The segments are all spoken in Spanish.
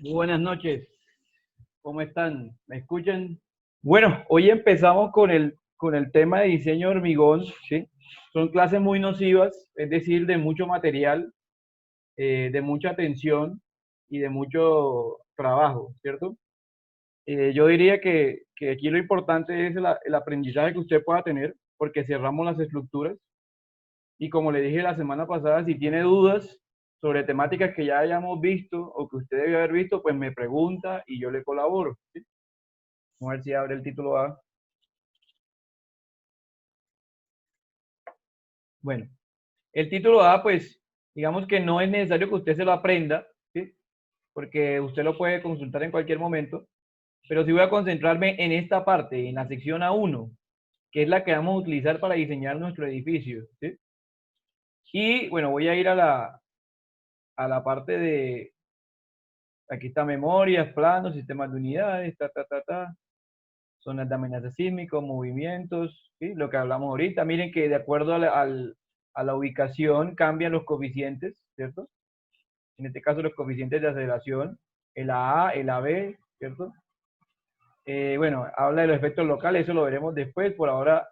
Muy buenas noches, ¿cómo están? ¿Me escuchan? Bueno, hoy empezamos con el tema de diseño de hormigón, ¿sí? Son clases muy nocivas, es decir, de mucho material, de mucha atención y de mucho trabajo, ¿cierto? Yo diría que aquí lo importante es el aprendizaje que usted pueda tener, porque cerramos las estructuras. Y como le dije la semana pasada, si tiene dudas sobre temáticas que ya hayamos visto o que usted debe haber visto, pues me pregunta y yo le colaboro, ¿sí? Vamos a ver si abre el título A. Bueno, el título A, pues, digamos que no es necesario que usted se lo aprenda, ¿sí? Porque usted lo puede consultar en cualquier momento, pero sí voy a concentrarme en esta parte, en la sección A1, que es la que vamos a utilizar para diseñar nuestro edificio, ¿sí? Y bueno, voy a ir a la parte de, aquí está memorias, planos, sistemas de unidades, zonas de amenaza sísmico, movimientos, ¿sí? Lo que hablamos ahorita. Miren que de acuerdo a la ubicación cambian los coeficientes, ¿cierto? En este caso los coeficientes de aceleración, el AA, el AB, ¿cierto? Bueno, habla de los efectos locales, eso lo veremos después. Por ahora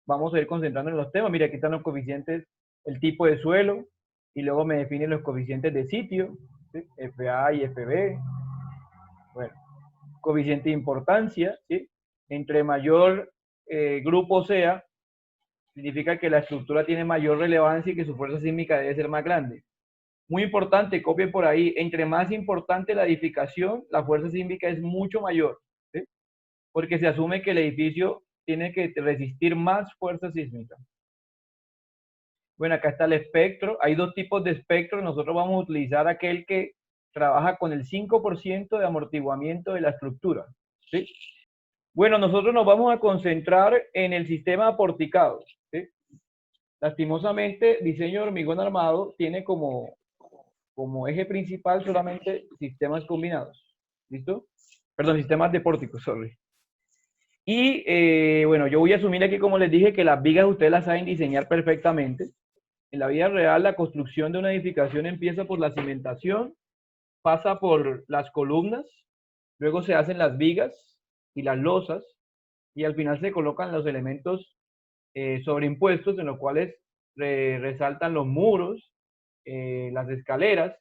vamos a ir concentrando en los temas. Mira, aquí están los coeficientes, el tipo de suelo, y luego me definen los coeficientes de sitio, ¿sí? FA y FB. Bueno, coeficiente de importancia, ¿sí? Entre mayor grupo sea, significa que la estructura tiene mayor relevancia y que su fuerza sísmica debe ser más grande. Muy importante, copien por ahí, entre más importante la edificación, la fuerza sísmica es mucho mayor, ¿sí? Porque se asume que el edificio tiene que resistir más fuerza sísmica. Bueno, acá está el espectro, hay dos tipos de espectro, nosotros vamos a utilizar aquel que trabaja con el 5% de amortiguamiento de la estructura, ¿sí? Bueno, nosotros nos vamos a concentrar en el sistema porticado, ¿sí? Lastimosamente, diseño de hormigón armado tiene como eje principal solamente sistemas combinados. ¿Listo? Perdón, sistemas de pórticos, sorry. Y bueno, yo voy a asumir aquí, como les dije, que las vigas ustedes las saben diseñar perfectamente. En la vida real, la construcción de una edificación empieza por la cimentación, pasa por las columnas, luego se hacen las vigas y las losas, y al final se colocan los elementos sobreimpuestos en los cuales resaltan los muros, las escaleras,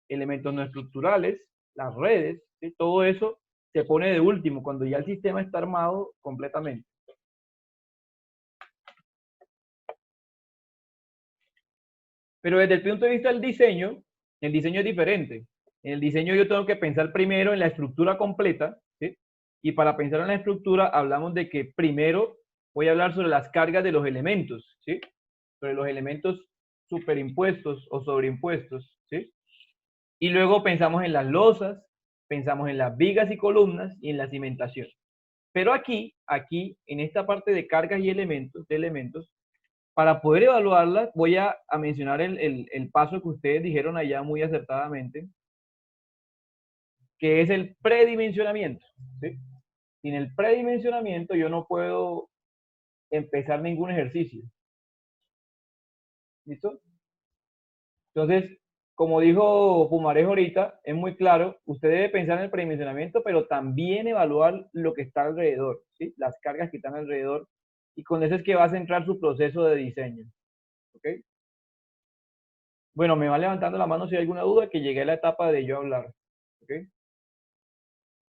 elementos no estructurales, las redes, ¿sí? Todo eso se pone de último cuando ya el sistema está armado completamente. Pero desde el punto de vista del diseño, el diseño es diferente. En el diseño yo tengo que pensar primero en la estructura completa, ¿sí? Y para pensar en la estructura hablamos de que primero voy a hablar sobre las cargas de los elementos, ¿sí? Sobre los elementos superimpuestos o sobreimpuestos, ¿sí? Y luego pensamos en las losas, pensamos en las vigas y columnas y en la cimentación. Pero aquí, en esta parte de cargas y elementos, para poder evaluarlas, voy a mencionar el paso que ustedes dijeron allá muy acertadamente, que es el predimensionamiento, ¿sí? Sin el predimensionamiento yo no puedo empezar ningún ejercicio. ¿Listo? Entonces, como dijo Pumarejo ahorita, es muy claro, usted debe pensar en el predimensionamiento, pero también evaluar lo que está alrededor, ¿sí? Las cargas que están alrededor, y con eso es que va a centrar su proceso de diseño. ¿Ok? Bueno, me va levantando la mano si hay alguna duda, que llegué a la etapa de yo hablar. ¿Ok?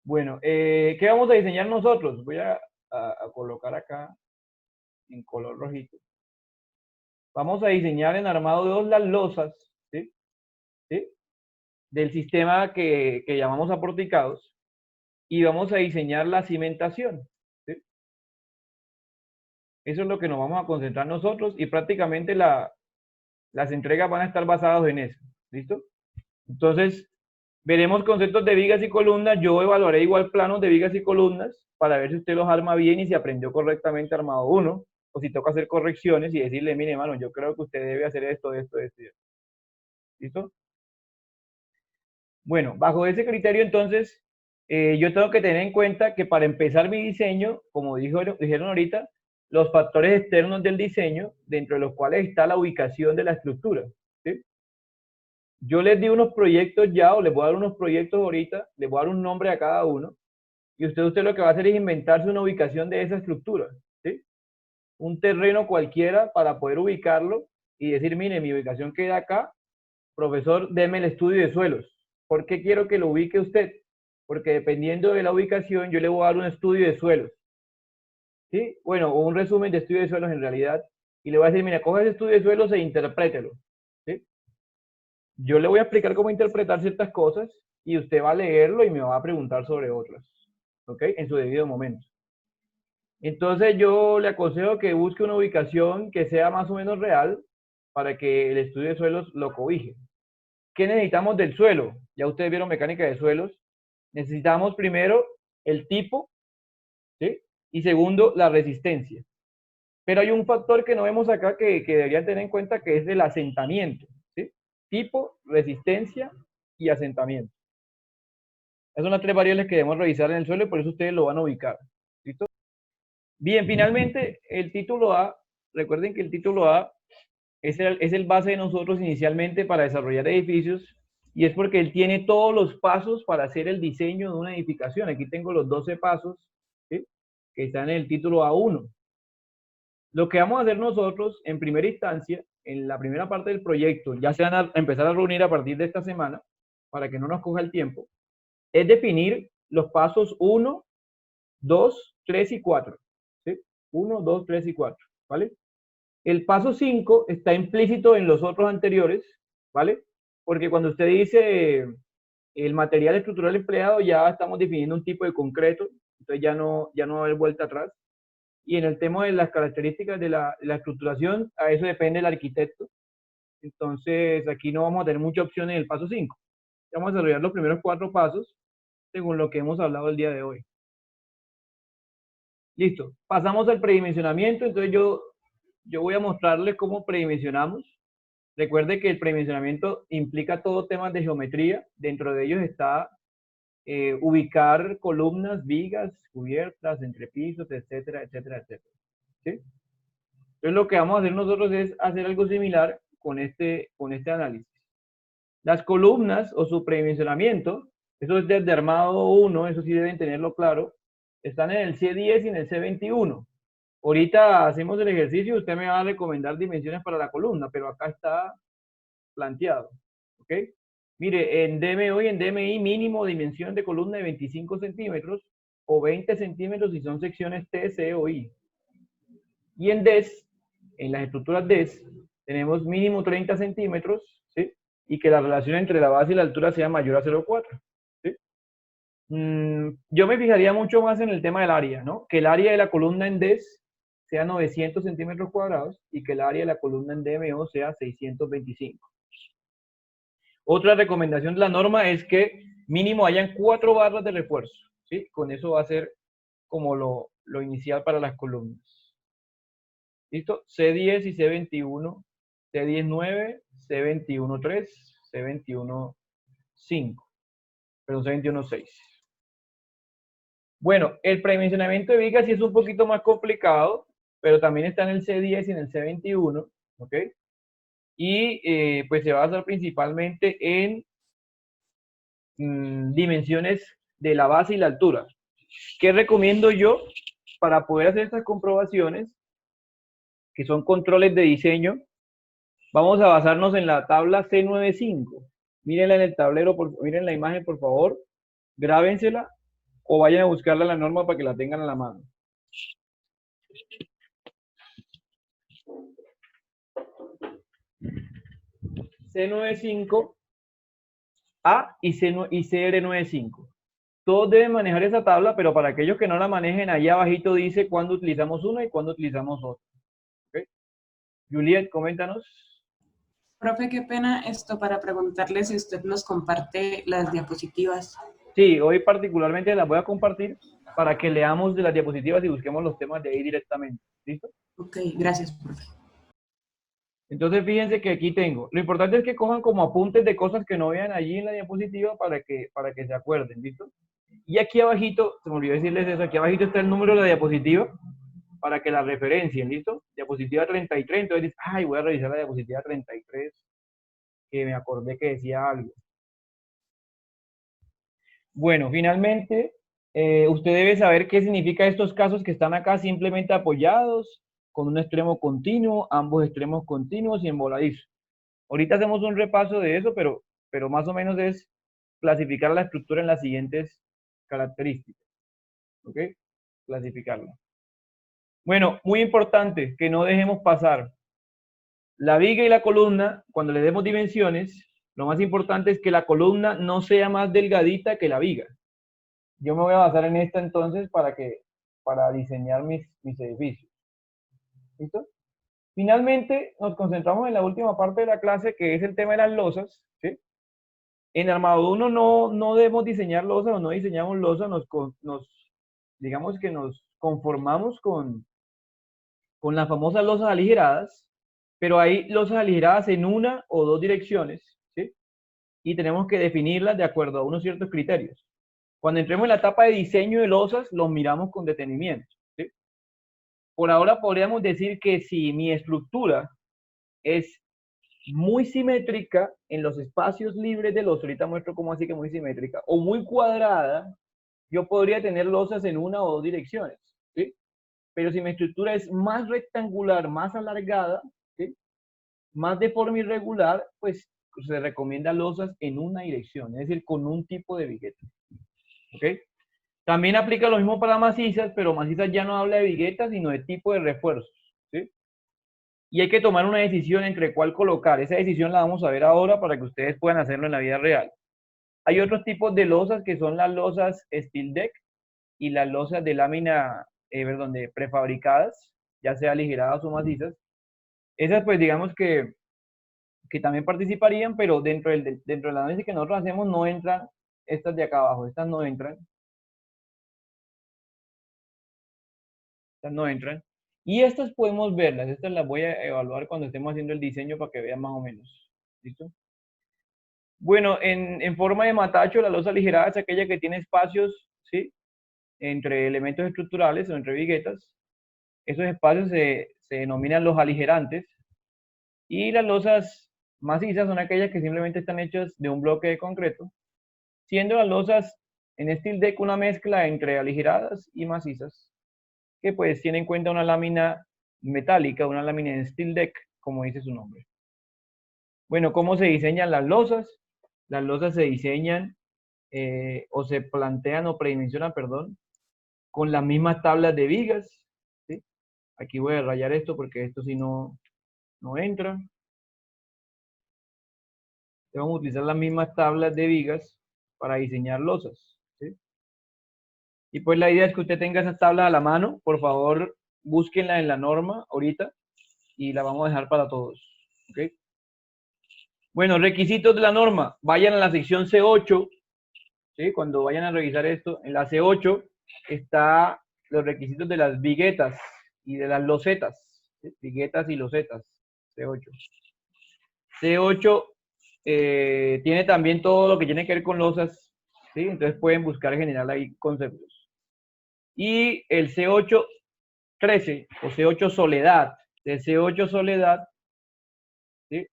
Bueno, ¿qué vamos a diseñar nosotros? Voy a colocar acá en color rojito. Vamos a diseñar en armado de 2 las losas, ¿sí? ¿Sí? Del sistema que llamamos aporticados, y vamos a diseñar la cimentación, ¿sí? Eso es lo que nos vamos a concentrar nosotros, y prácticamente las entregas van a estar basadas en eso. ¿Listo? Entonces, veremos conceptos de vigas y columnas. Yo evaluaré igual planos de vigas y columnas para ver si usted los arma bien y si aprendió correctamente armado uno, o si toca hacer correcciones y decirle, mire, hermano, yo creo que usted debe hacer esto, esto, esto y esto. ¿Listo? Bueno, bajo ese criterio, entonces, yo tengo que tener en cuenta que para empezar mi diseño, como dijeron ahorita, los factores externos del diseño, dentro de los cuales está la ubicación de la estructura, ¿sí? Yo les di unos proyectos ya, o les voy a dar unos proyectos ahorita, les voy a dar un nombre a cada uno, y usted lo que va a hacer es inventarse una ubicación de esa estructura, ¿sí? Un terreno cualquiera para poder ubicarlo y decir, mire, mi ubicación queda acá, profesor, deme el estudio de suelos. ¿Por qué quiero que lo ubique usted? Porque dependiendo de la ubicación, yo le voy a dar un estudio de suelos, ¿sí? Bueno, o un resumen de estudio de suelos en realidad, y le voy a decir, mira, coge ese estudio de suelos e interprételo, ¿sí? Yo le voy a explicar cómo interpretar ciertas cosas y usted va a leerlo y me va a preguntar sobre otras, ¿ok? En su debido momento. Entonces yo le aconsejo que busque una ubicación que sea más o menos real para que el estudio de suelos lo cobije. ¿Qué necesitamos del suelo? Ya ustedes vieron mecánica de suelos. Necesitamos primero el tipo, ¿sí? Y segundo, la resistencia. Pero hay un factor que no vemos acá que deberían tener en cuenta, que es el asentamiento, ¿sí? Tipo, resistencia y asentamiento. Esas son las tres variables que debemos revisar en el suelo y por eso ustedes lo van a ubicar. ¿Listo? Bien, finalmente, el título A, recuerden que el título A es el base de nosotros inicialmente para desarrollar edificios y es porque él tiene todos los pasos para hacer el diseño de una edificación. Aquí tengo los 12 pasos, ¿sí? Que están en el título A1. Lo que vamos a hacer nosotros en primera instancia, en la primera parte del proyecto, ya se van a empezar a reunir a partir de esta semana, para que no nos coja el tiempo, es definir los pasos 1, 2, 3 y 4. ¿Sí? 1, 2, 3 y 4. ¿Vale? El paso 5 está implícito en los otros anteriores, ¿vale? Porque cuando usted dice el material estructural empleado, ya estamos definiendo un tipo de concreto, entonces ya no va a haber vuelta atrás. Y en el tema de las características de la estructuración, a eso depende el arquitecto. Entonces, aquí no vamos a tener mucha opción en el paso 5. Vamos a desarrollar los primeros 4 pasos según lo que hemos hablado el día de hoy. Listo. Pasamos al predimensionamiento. Entonces, yo voy a mostrarles cómo predimensionamos. Recuerde que el predimensionamiento implica todo temas de geometría. Dentro de ellos está ubicar columnas, vigas, cubiertas, entrepisos, etcétera, etcétera, etcétera. ¿Sí? Entonces lo que vamos a hacer nosotros es hacer algo similar con este análisis. Las columnas o su predimensionamiento, eso es desde armado 1, eso sí deben tenerlo claro, están en el C10 y en el C21. Ahorita hacemos el ejercicio y usted me va a recomendar dimensiones para la columna, pero acá está planteado. ¿Ok? Mire, en DMO y en DMI mínimo dimensión de columna de 25 centímetros o 20 centímetros si son secciones T, C o I. Y en DES, en las estructuras DES, tenemos mínimo 30 centímetros, ¿sí? Y que la relación entre la base y la altura sea mayor a 0,4. ¿Sí? Yo me fijaría mucho más en el tema del área, ¿no? Que el área de la columna en DES sea 900 centímetros cuadrados y que el área de la columna en DMO sea 625. Otra recomendación de la norma es que mínimo hayan 4 barras de refuerzo, ¿sí? Con eso va a ser como lo inicial para las columnas. ¿Listo? C10 y C21, C19, C21.3, C21.5, perdón, C21.6. Bueno, el predimensionamiento de vigas sí es un poquito más complicado, pero también está en el C10 y en el C21, ¿ok? Y pues se va a basar principalmente en dimensiones de la base y la altura. ¿Qué recomiendo yo para poder hacer estas comprobaciones? Que son controles de diseño. Vamos a basarnos en la tabla C95. Mírenla en el tablero, miren la imagen, por favor. Grábensela o vayan a buscarla en la norma para que la tengan a la mano. C95A y CR95. Todos deben manejar esa tabla, pero para aquellos que no la manejen, allá abajito dice cuándo utilizamos una y cuándo utilizamos otra. ¿Okay? Juliet, coméntanos. Profe, qué pena esto para preguntarle si usted nos comparte las diapositivas. Sí, hoy particularmente las voy a compartir para que leamos de las diapositivas y busquemos los temas de ahí directamente. ¿Listo? Ok, gracias, profe. Entonces fíjense que aquí tengo. Lo importante es que cojan como apuntes de cosas que no vean allí en la diapositiva para que se acuerden, ¿listo? Y aquí abajito, se me olvidó decirles eso, aquí abajito está el número de la diapositiva para que la referencien, ¿listo? Diapositiva 33, entonces dices, ay, voy a revisar la diapositiva 33, que me acordé que decía algo. Bueno, finalmente, usted debe saber qué significa estos casos que están acá simplemente apoyados, con un extremo continuo, ambos extremos continuos y en voladizo. Ahorita hacemos un repaso de eso, pero más o menos es clasificar la estructura en las siguientes características. ¿Ok? Clasificarla. Bueno, muy importante que no dejemos pasar la viga y la columna. Cuando le demos dimensiones, lo más importante es que la columna no sea más delgadita que la viga. Yo me voy a basar en esta entonces para diseñar mis edificios. ¿Listo? Finalmente, nos concentramos en la última parte de la clase, que es el tema de las losas. ¿Sí? En Armado 1 no debemos diseñar losas o no diseñamos losas, digamos que nos conformamos con las famosas losas aligeradas, pero hay losas aligeradas en una o dos direcciones, ¿sí? Y tenemos que definirlas de acuerdo a unos ciertos criterios. Cuando entremos en la etapa de diseño de losas, los miramos con detenimiento, ¿sí? Por ahora podríamos decir que si mi estructura es muy simétrica en los espacios libres de losa, ahorita muestro cómo así que muy simétrica, o muy cuadrada, yo podría tener losas en una o dos direcciones, ¿sí? Pero si mi estructura es más rectangular, más alargada, ¿sí? Más de forma irregular, pues se recomienda losas en una dirección, es decir, con un tipo de vigueta. ¿Ok? También aplica lo mismo para macizas, pero macizas ya no habla de viguetas, sino de tipo de refuerzos. ¿Sí? Y hay que tomar una decisión entre cuál colocar. Esa decisión la vamos a ver ahora para que ustedes puedan hacerlo en la vida real. Hay otros tipos de losas que son las losas steel deck y las losas de lámina, de prefabricadas, ya sea aligeradas o macizas. Esas pues digamos que también participarían, pero dentro del análisis que nosotros hacemos no entran estas de acá abajo, estas no entran. Estas no entran. Y estas podemos verlas, estas las voy a evaluar cuando estemos haciendo el diseño para que vean más o menos. ¿Listo? Bueno, en forma de matacho, la losa aligerada es aquella que tiene espacios, ¿sí? Entre elementos estructurales o entre viguetas. Esos espacios se denominan los aligerantes. Y las losas macizas son aquellas que simplemente están hechas de un bloque de concreto, siendo las losas en steel deck una mezcla entre aligeradas y macizas, que pues tiene en cuenta una lámina metálica, una lámina en steel deck, como dice su nombre. Bueno, ¿cómo se diseñan las losas? Las losas se diseñan o se plantean o predimensionan, perdón, con las mismas tablas de vigas. ¿Sí? Aquí voy a rayar esto porque esto sí no entra. Vamos a utilizar las mismas tablas de vigas para diseñar losas. ¿Sí? Y pues la idea es que usted tenga esas tablas a la mano. Por favor, búsquenla en la norma ahorita y la vamos a dejar para todos. ¿Ok? Bueno, requisitos de la norma. Vayan a la sección C8. ¿Sí? Cuando vayan a revisar esto, en la C8 está los requisitos de las viguetas y de las losetas. ¿Sí? Viguetas y losetas. C8. C8 tiene también todo lo que tiene que ver con losas. ¿Sí? Entonces pueden buscar en general ahí conceptos. Y el C8-13 o C8 soledad. El C8 soledad, ¿sí?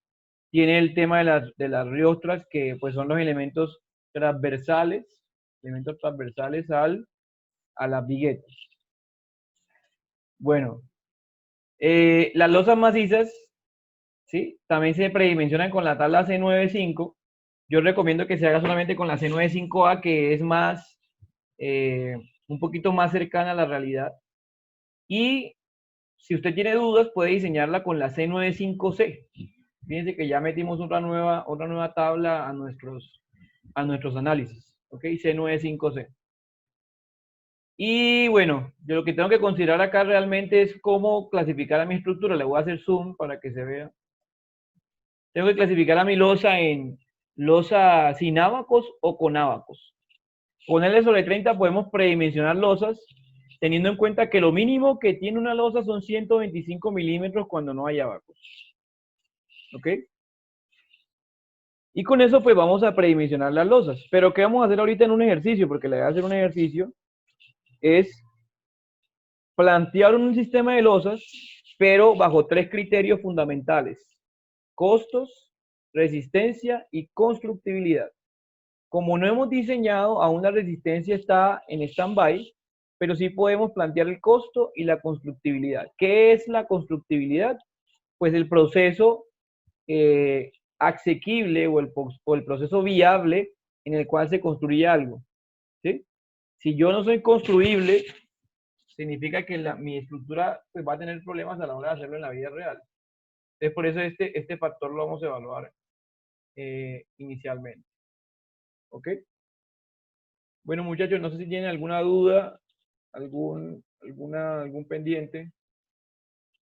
Tiene el tema de las riostras, que pues son los elementos transversales a las viguetas. Bueno, las losas macizas, ¿sí? También se predimensionan con la tabla C95. Yo recomiendo que se haga solamente con la C95A, que es más, un poquito más cercana a la realidad. Y si usted tiene dudas, puede diseñarla con la C95C. Fíjense que ya metimos otra nueva tabla a nuestros análisis. ¿Ok? C95C. Y bueno, yo lo que tengo que considerar acá realmente es cómo clasificar a mi estructura. Le voy a hacer zoom para que se vea. Tengo que clasificar a mi losa en losa sin ábacos o con ábacos. Con L sobre 30 podemos predimensionar losas, teniendo en cuenta que lo mínimo que tiene una losa son 125 milímetros cuando no hay ábacos. ¿Ok? Y con eso pues vamos a predimensionar las losas. Pero ¿qué vamos a hacer ahorita en un ejercicio? Porque le voy a hacer un ejercicio. Es plantear un sistema de losas, pero bajo tres criterios fundamentales: costos, resistencia y constructibilidad. Como no hemos diseñado, aún la resistencia está en stand-by, pero sí podemos plantear el costo y la constructibilidad. ¿Qué es la constructibilidad? Pues el proceso asequible o el proceso viable en el cual se construye algo. ¿Sí? Si yo no soy construible, significa que mi estructura pues, va a tener problemas a la hora de hacerlo en la vida real. Entonces, por eso este factor lo vamos a evaluar inicialmente. ¿Ok? Bueno, muchachos, no sé si tienen alguna duda, algún pendiente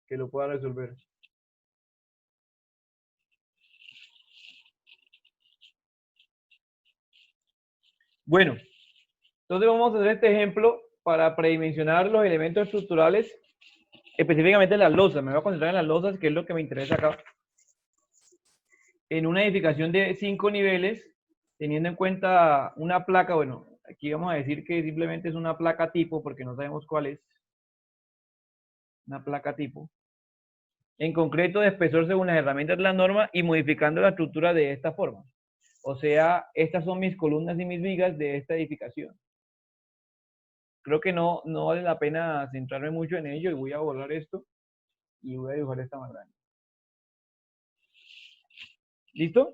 que lo pueda resolver. Bueno, entonces vamos a hacer este ejemplo para predimensionar los elementos estructurales, específicamente las losas. Me voy a concentrar en las losas, que es lo que me interesa acá. En una edificación de 5 niveles, teniendo en cuenta una placa, bueno, aquí vamos a decir que simplemente es una placa tipo, porque no sabemos cuál es. Una placa tipo. En concreto, de espesor según las herramientas de la norma y modificando la estructura de esta forma. O sea, estas son mis columnas y mis vigas de esta edificación. Creo que no vale la pena centrarme mucho en ello y voy a borrar esto y voy a dibujar esta más grande. ¿Listo?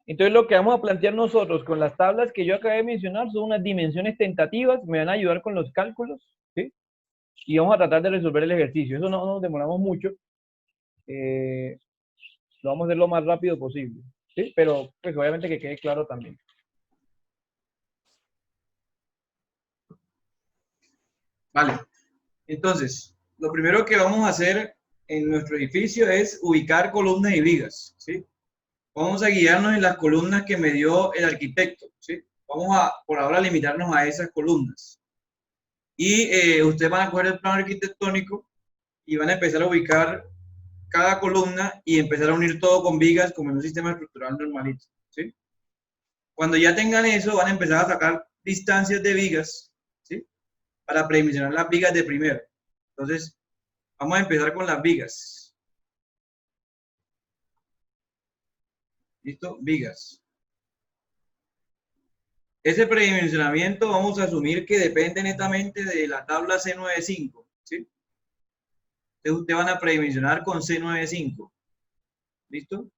Entonces lo que vamos a plantear nosotros con las tablas que yo acabé de mencionar son unas dimensiones tentativas, me van a ayudar con los cálculos, ¿sí? Y vamos a tratar de resolver el ejercicio. Eso no nos demoramos mucho. Lo vamos a hacer lo más rápido posible, ¿sí? Pero pues obviamente que quede claro también. Vale. Entonces, lo primero que vamos a hacer en nuestro edificio es ubicar columnas y vigas, ¿sí? Vamos a guiarnos en las columnas que me dio el arquitecto, ¿sí? Vamos a, por ahora, limitarnos a esas columnas. Y ustedes van a coger el plano arquitectónico y van a empezar a ubicar cada columna y empezar a unir todo con vigas como en un sistema estructural normalito, ¿sí? Cuando ya tengan eso, van a empezar a sacar distancias de vigas, ¿sí? Para predimensionar las vigas de primero. Entonces, vamos a empezar con las vigas. ¿Listo? Vigas. Ese predimensionamiento vamos a asumir que depende netamente de la tabla C95, ¿sí? Entonces ustedes van a predimensionar con C95. ¿Listo?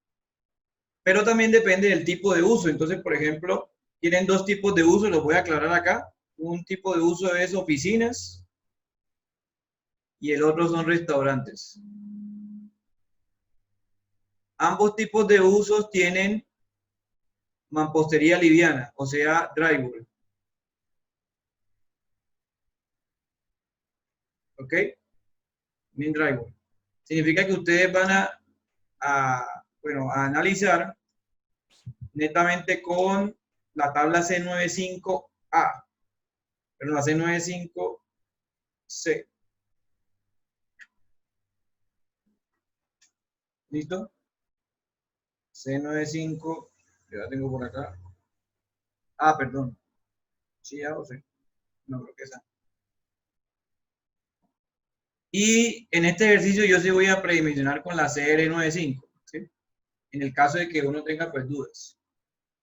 Pero también depende del tipo de uso. Entonces, por ejemplo, tienen dos tipos de uso, los voy a aclarar acá. Un tipo de uso es oficinas y el otro son restaurantes. Ambos tipos de usos tienen mampostería liviana, o sea, drywall. ¿Ok? Min drywall. Significa que ustedes van a analizar netamente con la tabla C95A, pero la C95C. ¿Listo? C95, ya la tengo por acá. Ah, perdón. Sí, ya lo sé. No creo que esa. Y en este ejercicio yo sí voy a predimensionar con la CR95, ¿sí? En el caso de que uno tenga pues dudas.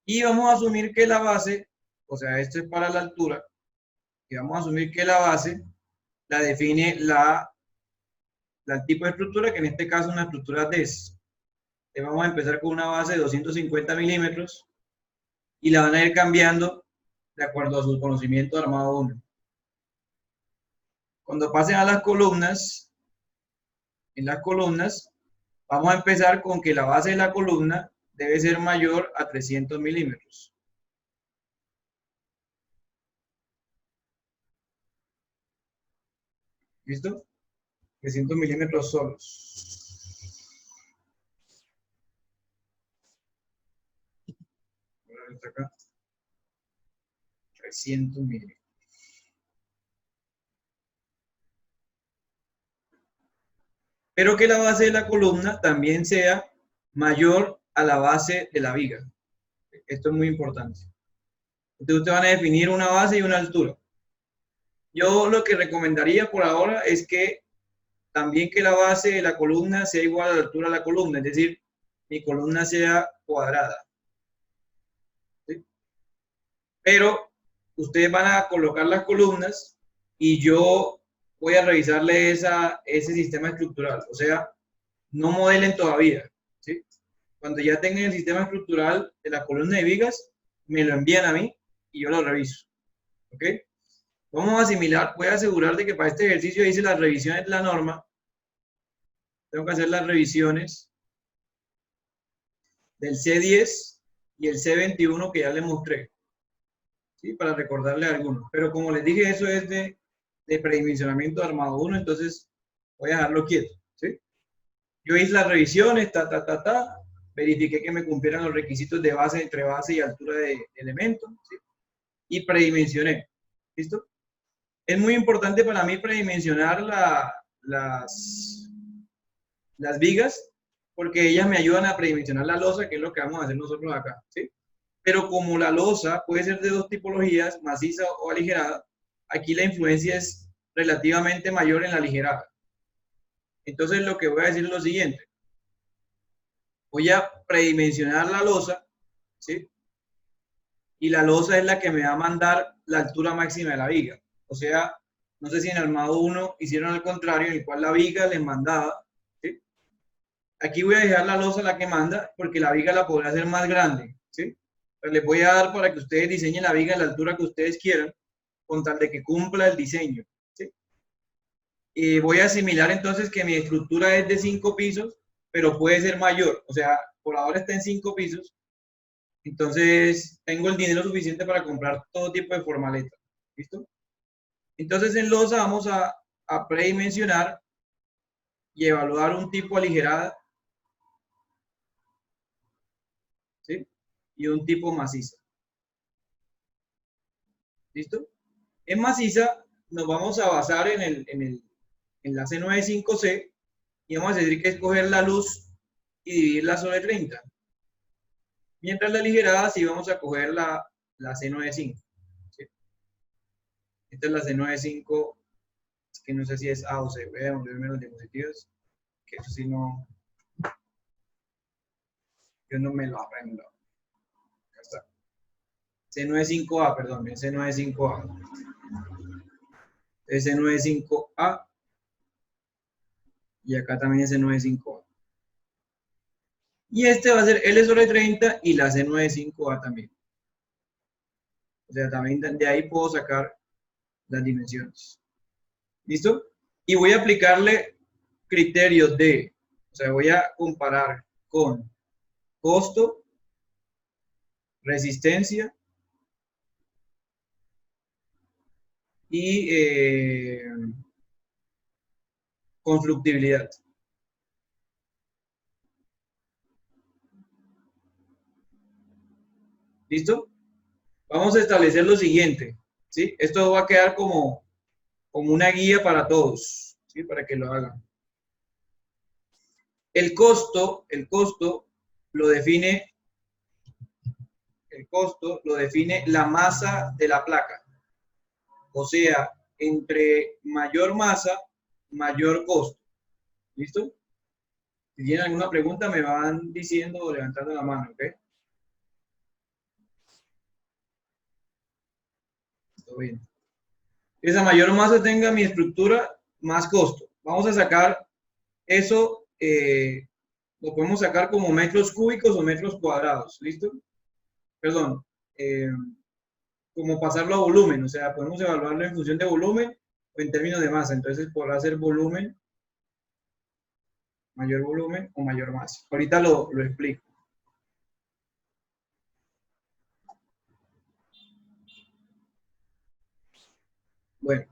Y vamos a asumir que la base, o sea, esto es para la altura, y vamos a asumir que la base la define el tipo de estructura, que en este caso es una estructura DES. Vamos a empezar con una base de 250 milímetros y la van a ir cambiando de acuerdo a su conocimiento de armado 1. Cuando pasen a las columnas, en las columnas, vamos a empezar con que la base de la columna debe ser mayor a 300 milímetros. ¿Listo? 300 milímetros solos. Acá. 300 milímetros. Pero que la base de la columna también sea mayor a la base de la viga. Esto es muy importante. Entonces ustedes van a definir una base y una altura. Yo lo que recomendaría por ahora es que también que la base de la columna sea igual a la altura de la columna, es decir, mi columna sea cuadrada. ¿Sí? Pero ustedes van a colocar las columnas y yo voy a revisarle ese sistema estructural. O sea, no modelen todavía. ¿Sí? Cuando ya tengan el sistema estructural de la columna de vigas, me lo envían a mí y yo lo reviso. ¿Ok? Vamos a asimilar, voy a asegurar de que para este ejercicio hice las revisiones de la norma. Tengo que hacer las revisiones del C10 y el C21 que ya les mostré, ¿sí? Para recordarle a algunos. Pero como les dije, eso es de predimensionamiento de armado 1, entonces voy a dejarlo quieto, ¿sí? Yo hice las revisiones, verifiqué que me cumplieran los requisitos de base, entre base y altura de elemento, ¿sí? Y predimensioné, ¿listo? Es muy importante para mí predimensionar las vigas, porque ellas me ayudan a predimensionar la losa, que es lo que vamos a hacer nosotros acá, ¿sí? Pero como la losa puede ser de dos tipologías, maciza o aligerada, aquí la influencia es relativamente mayor en la aligerada. Entonces lo que voy a decir es lo siguiente. Voy a predimensionar la losa, ¿sí? Y la losa es la que me va a mandar la altura máxima de la viga. O sea, no sé si en armado 1 hicieron al contrario, en el cual la viga les mandaba, ¿sí? Aquí voy a dejar la losa la que manda, porque la viga la podrá hacer más grande, ¿sí? Pero les voy a dar para que ustedes diseñen la viga a la altura que ustedes quieran, con tal de que cumpla el diseño, ¿sí? Y voy a asimilar entonces que mi estructura es de 5 pisos, pero puede ser mayor. O sea, por ahora está en 5 pisos, entonces tengo el dinero suficiente para comprar todo tipo de formaleta, ¿listo? Entonces en losa vamos a predimensionar y evaluar un tipo aligerada, ¿sí? Y un tipo maciza. ¿Listo? En maciza nos vamos a basar en la C95C y vamos a decir que es coger la luz y dividirla sobre 30. Mientras la aligerada sí vamos a coger la C95. ¿Sí? Esta es la C95, es que no sé si es A o C. Voy a devolverme los diapositivos, que eso sí no, yo no me lo aprendo. Acá está. C95A, perdón, C95A. C95A y acá también C95A. Y este va a ser L sobre 30 y la C95A también. O sea, también de ahí puedo sacar las dimensiones. ¿Listo? Y voy a aplicarle criterios o sea, voy a comparar con costo, resistencia y constructibilidad. ¿Listo? Vamos a establecer lo siguiente, ¿sí? Esto va a quedar como una guía para todos, ¿sí? Para que lo hagan. El costo lo define, la masa de la placa. O sea, entre mayor masa, mayor costo. ¿Listo? Si tienen alguna pregunta, me van diciendo o levantando la mano, ¿ok? Todo bien. Esa mayor masa tenga mi estructura, más costo. Vamos a sacar eso, lo podemos sacar como metros cúbicos o metros cuadrados, ¿listo? Perdón, como pasarlo a volumen, o sea, podemos evaluarlo en función de volumen o en términos de masa. Entonces podrá ser volumen, mayor volumen o mayor masa. Ahorita lo explico. Bueno,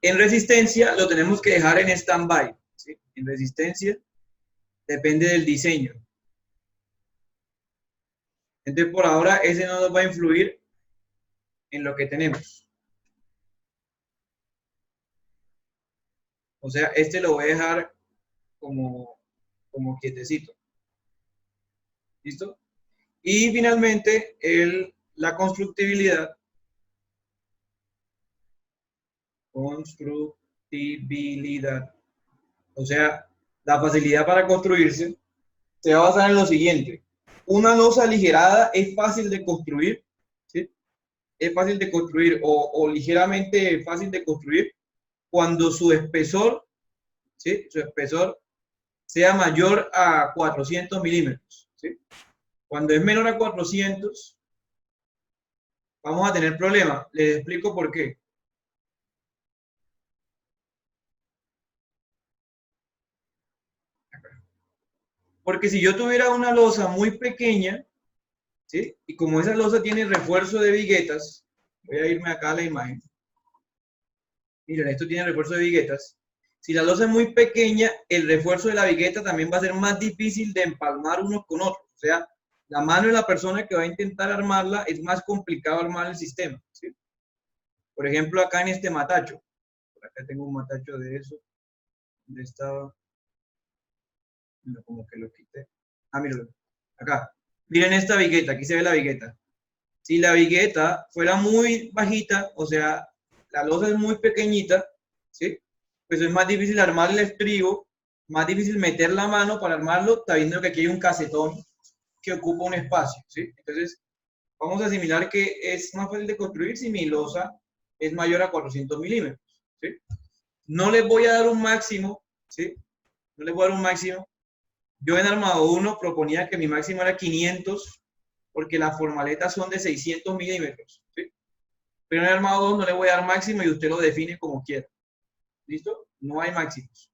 en resistencia lo tenemos que dejar en stand-by, ¿sí? En resistencia depende del diseño. Entonces por ahora ese no nos va a influir en lo que tenemos. O sea, este lo voy a dejar como quietecito. ¿Listo? Y finalmente la constructibilidad. Constructibilidad. O sea, la facilidad para construirse se va a basar en lo siguiente. Una losa aligerada es fácil de construir, ¿sí? Es fácil de construir o ligeramente fácil de construir cuando su espesor, ¿sí? Su espesor sea mayor a 400 milímetros, ¿sí? Cuando es menor a 400, vamos a tener problemas. Les explico por qué. Porque si yo tuviera una losa muy pequeña, ¿sí? Y como esa losa tiene refuerzo de viguetas, voy a irme acá a la imagen. Miren, esto tiene refuerzo de viguetas. Si la losa es muy pequeña, el refuerzo de la vigueta también va a ser más difícil de empalmar unos con otros. O sea, la mano de la persona que va a intentar armarla es más complicado armar el sistema, ¿sí? Por ejemplo, acá en este matacho. Por acá tengo un matacho de eso. ¿Dónde estaba? Como que lo quité. Ah, míralo. Acá. Miren esta vigueta. Aquí se ve la vigueta. Si la vigueta fuera muy bajita, o sea, la losa es muy pequeñita, ¿sí? Pues es más difícil armar el estribo, más difícil meter la mano para armarlo, está viendo que aquí hay un casetón que ocupa un espacio, ¿sí? Entonces, vamos a asimilar que es más fácil de construir si mi losa es mayor a 400 milímetros, ¿sí? No les voy a dar un máximo, ¿sí? No les voy a dar un máximo. Yo en Armado 1 proponía que mi máximo era 500, porque las formaletas son de 600 milímetros, ¿sí? Pero en Armado 2 no le voy a dar máximo y usted lo define como quiera. ¿Listo? No hay máximos.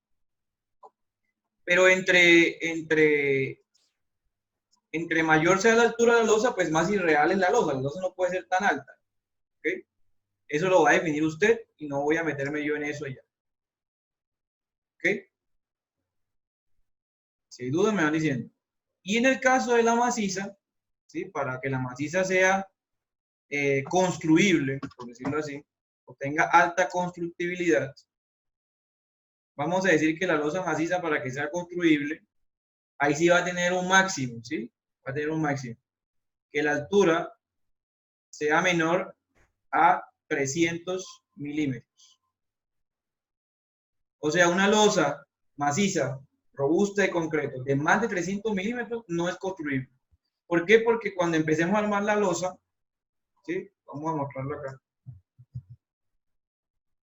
Pero entre mayor sea la altura de la losa, pues más irreal es la losa. La losa no puede ser tan alta. ¿Ok? Eso lo va a definir usted y no voy a meterme yo en eso ya. ¿Ok? Si hay dudas me van diciendo. Y en el caso de la maciza, ¿sí? Para que la maciza sea construible, por decirlo así, o tenga alta constructibilidad, vamos a decir que la losa maciza, para que sea construible, ahí sí va a tener un máximo, ¿sí? Va a tener un máximo. Que la altura sea menor a 300 milímetros. O sea, una losa maciza, robusta y concreto, de más de 300 milímetros no es construible. ¿Por qué? Porque cuando empecemos a armar la losa, ¿sí? Vamos a mostrarlo acá.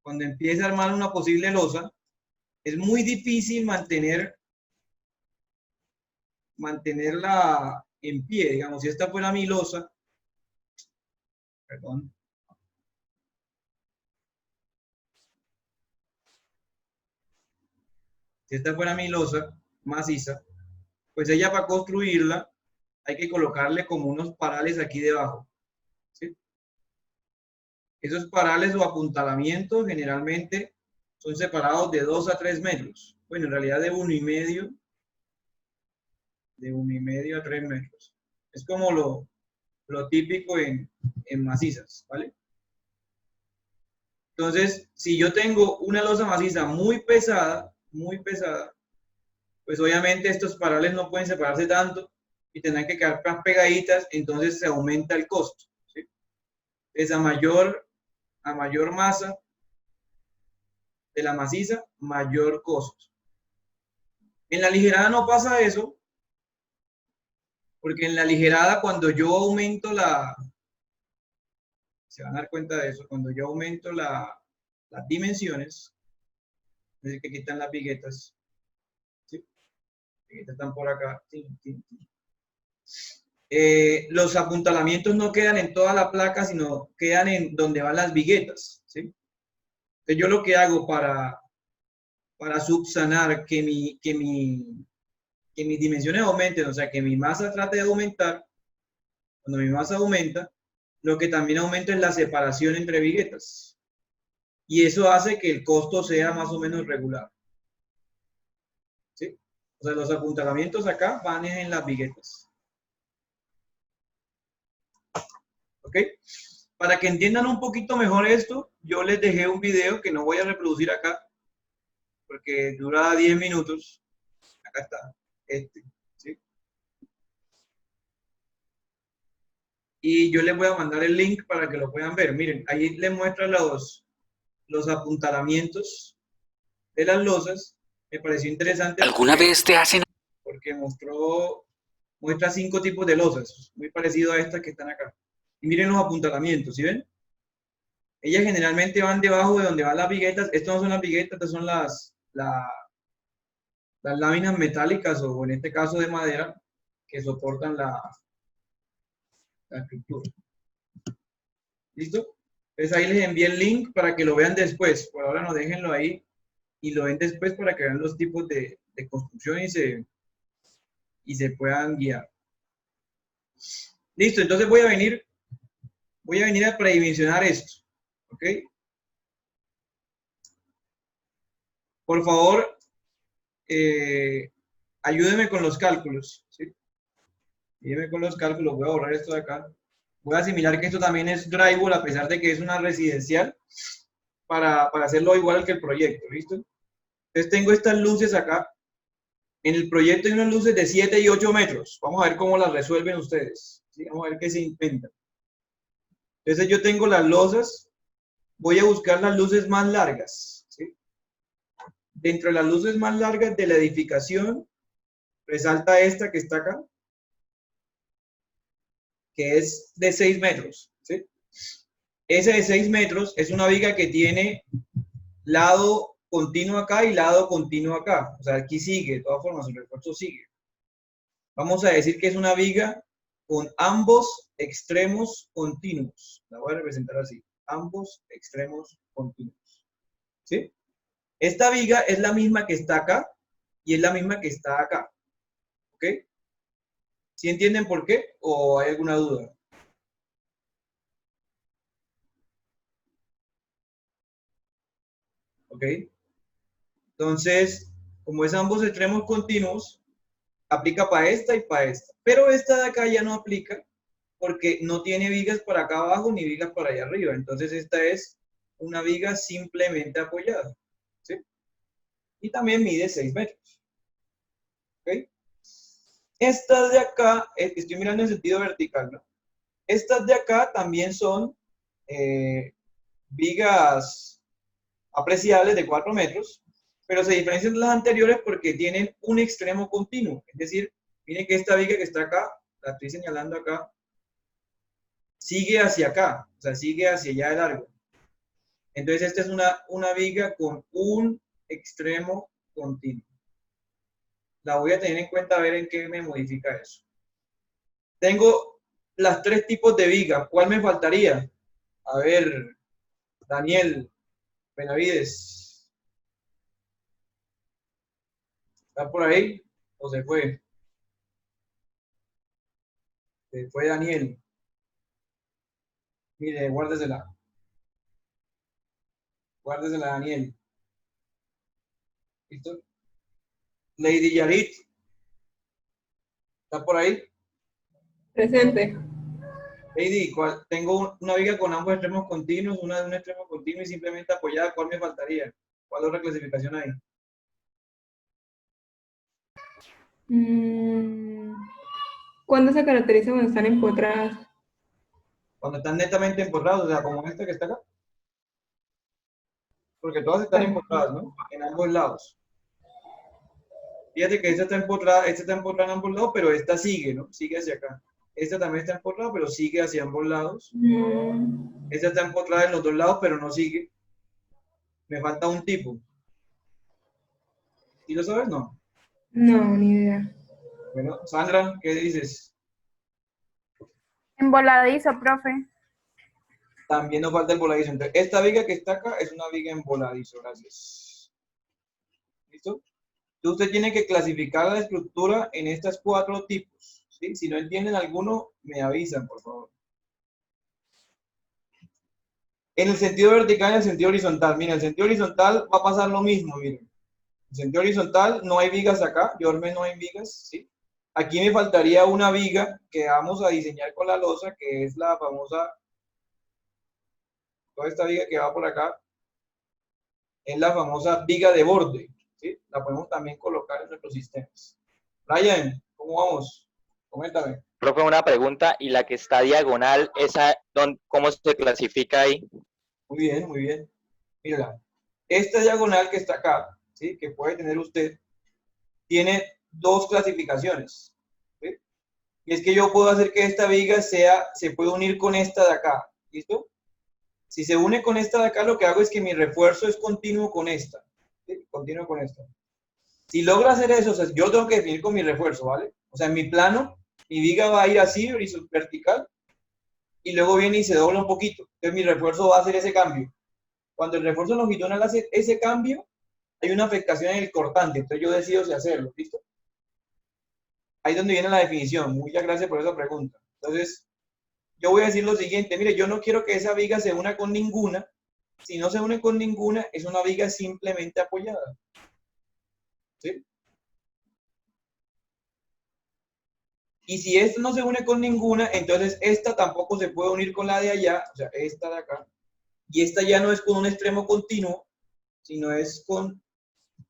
Cuando empiece a armar una posible losa, es muy difícil mantenerla en pie. Digamos, si esta fuera mi losa, perdón. Si esta fuera mi losa maciza, pues ella para construirla hay que colocarle como unos parales aquí debajo, ¿sí? Esos parales o apuntalamientos generalmente son separados de 2 a 3 metros. Bueno, en realidad de 1,5 a 3 metros. Es como lo típico en macizas, ¿vale? Entonces, si yo tengo una losa maciza muy pesada, pues obviamente estos parales no pueden separarse tanto y tendrán que quedar más pegaditas, entonces se aumenta el costo, ¿sí? Entonces, a mayor masa de la maciza, mayor costo. En la ligerada no pasa eso, porque en la ligerada cuando yo aumento se van a dar cuenta de eso, cuando yo aumento las dimensiones, es decir, que aquí están las viguetas, ¿sí? Las viguetas están por acá, los apuntalamientos no quedan en toda la placa, sino quedan en donde van las viguetas, ¿sí? Entonces yo lo que hago para subsanar que mis dimensiones aumenten, o sea, que mi masa trate de aumentar, cuando mi masa aumenta, lo que también aumenta es la separación entre viguetas. Y eso hace que el costo sea más o menos regular, ¿sí? O sea, los apuntalamientos acá van en las viguetas. ¿Ok? Para que entiendan un poquito mejor esto, yo les dejé un video que no voy a reproducir acá, porque dura 10 minutos. Acá está, ¿sí? Y yo les voy a mandar el link para que lo puedan ver. Miren, ahí les muestra los apuntalamientos de las losas. Me pareció interesante. ¿Alguna vez te hacen? porque muestra 5 tipos de losas, muy parecido a estas que están acá. Y miren los apuntalamientos, ¿sí ven? Ellas generalmente van debajo de donde van las viguetas. Estas no son las viguetas, estas son las láminas metálicas o en este caso de madera que soportan la estructura. ¿Listo? Entonces ahí les envié el link para que lo vean después. Por ahora no, déjenlo ahí y lo ven después para que vean los tipos de construcción y se puedan guiar. Listo, entonces voy a venir a predimensionar esto. ¿Ok? Por favor, ayúdenme con los cálculos. ¿Sí? Ayúdenme con los cálculos. Voy a borrar esto de acá. Voy a asimilar que esto también es drywall, a pesar de que es una residencial, para hacerlo igual que el proyecto. ¿Listo? Entonces tengo estas luces acá. En el proyecto hay unas luces de 7 y 8 metros. Vamos a ver cómo las resuelven ustedes. ¿Sí? Vamos a ver qué se inventan. Entonces yo tengo las losas. Voy a buscar las luces más largas. ¿Sí? Dentro de las luces más largas de la edificación, resalta esta que está acá, que es de 6 metros. ¿Sí? Ese de 6 metros es una viga que tiene lado continuo acá y lado continuo acá. O sea, aquí sigue, de todas formas, el refuerzo sigue. Vamos a decir que es una viga con ambos extremos continuos. La voy a representar así. Ambos extremos continuos. ¿Sí? Esta viga es la misma que está acá y es la misma que está acá. ¿Ok? ¿Sí entienden por qué? ¿O hay alguna duda? ¿Ok? Entonces, como es ambos extremos continuos, aplica para esta y para esta. Pero esta de acá ya no aplica porque no tiene vigas para acá abajo ni vigas para allá arriba. Entonces esta es una viga simplemente apoyada. ¿Sí? Y también mide 6 metros. ¿Ok? Estas de acá, estoy mirando en sentido vertical, ¿no? Estas de acá también son vigas apreciables de 4 metros, pero se diferencian de las anteriores porque tienen un extremo continuo. Es decir, miren que esta viga que está acá, la estoy señalando acá, sigue hacia acá, o sea, sigue hacia allá de largo. Entonces esta es una viga con un extremo continuo. La voy a tener en cuenta a ver en qué me modifica eso. Tengo las 3 tipos de viga. ¿Cuál me faltaría? A ver, Daniel Benavides. ¿Está por ahí? ¿O se fue? Se fue Daniel. Mire, guárdesela. Guárdesela, Daniel. ¿Listo? Lady Yarit. ¿Está por ahí? Presente. Lady, tengo una viga con ambos extremos continuos, una de un extremo continuo y simplemente apoyada. ¿Cuál me faltaría? ¿Cuál otra clasificación hay? ¿Cuándo se caracteriza cuando están empotradas? Cuando están netamente empotrados, o sea, como esta que está acá. Porque todas están empotradas, ¿no? En ambos lados. Fíjate que esta está empotrada en ambos lados, pero esta sigue, ¿no? Sigue hacia acá. Esta también está empotrada, pero sigue hacia ambos lados. Esta está empotrada en los 2 lados, pero no sigue. Me falta un tipo. ¿Sí lo sabes? No. No, ni idea. Bueno, Sandra, ¿qué dices? Emboladizo, profe. También nos falta el voladizo. Entonces, esta viga que está acá es una viga en voladizo. Gracias. ¿Listo? Entonces, usted tiene que clasificar la estructura en estos 4 tipos. ¿Sí? Si no entienden alguno, me avisan, por favor. En el sentido vertical y en el sentido horizontal. Miren, en el sentido horizontal va a pasar lo mismo, miren. En el sentido horizontal no hay vigas acá, yo no hay vigas, ¿sí? Aquí me faltaría una viga que vamos a diseñar con la losa, que es la famosa, toda esta viga que va por acá, es la famosa viga de borde, ¿sí? La podemos también colocar en nuestros sistemas. Ryan, ¿cómo vamos? Coméntame. Profe, una pregunta, ¿y la que está diagonal, esa, cómo se clasifica ahí? Muy bien, muy bien. Mira, esta diagonal que está acá, ¿sí? Que puede tener usted, tiene dos clasificaciones, ¿sí? Y es que yo puedo hacer que esta viga se pueda unir con esta de acá, ¿listo? Si se une con esta de acá, lo que hago es que mi refuerzo es continuo con esta, ¿sí? Continuo con esta. Si logro hacer eso, o sea, yo tengo que definir con mi refuerzo, ¿vale? O sea, en mi plano, mi viga va a ir así, vertical, y luego viene y se dobla un poquito. Entonces mi refuerzo va a hacer ese cambio. Cuando el refuerzo longitudinal hace ese cambio, hay una afectación en el cortante. Entonces yo decido si hacerlo, ¿listo? Ahí es donde viene la definición. Muchas gracias por esa pregunta. Entonces, yo voy a decir lo siguiente. Mire, yo no quiero que esa viga se una con ninguna. Si no se une con ninguna, es una viga simplemente apoyada. ¿Sí? Y si esta no se une con ninguna, entonces esta tampoco se puede unir con la de allá, o sea, esta de acá. Y esta ya no es con un extremo continuo, sino es con,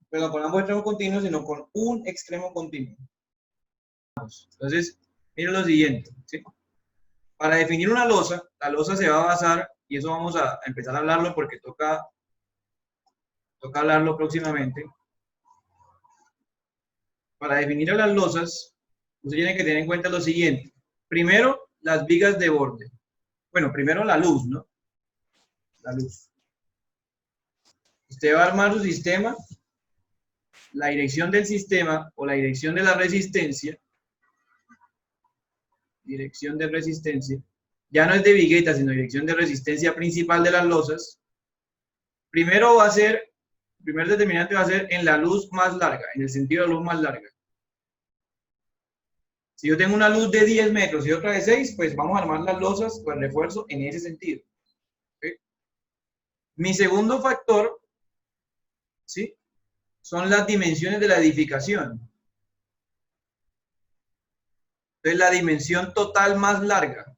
perdón, con ambos extremos continuos, sino con un extremo continuo. Entonces, miren lo siguiente, ¿sí? Para definir una losa, la losa se va a basar, y eso vamos a empezar a hablarlo porque toca hablarlo próximamente. Para definir a las losas, usted tiene que tener en cuenta lo siguiente. Primero, las vigas de borde. Bueno, primero la luz, ¿no? La luz. Usted va a armar su sistema, la dirección del sistema o la dirección de la resistencia. Dirección de resistencia. Ya no es de vigueta, sino dirección de resistencia principal de las losas. Primero va a ser, el primer determinante va a ser en la luz más larga, en el sentido de luz más larga. Si yo tengo una luz de 10 metros y otra de 6, pues vamos a armar las losas con refuerzo en ese sentido. ¿Okay? Mi segundo factor, ¿sí?, son las dimensiones de la edificación. Entonces, la dimensión total más larga,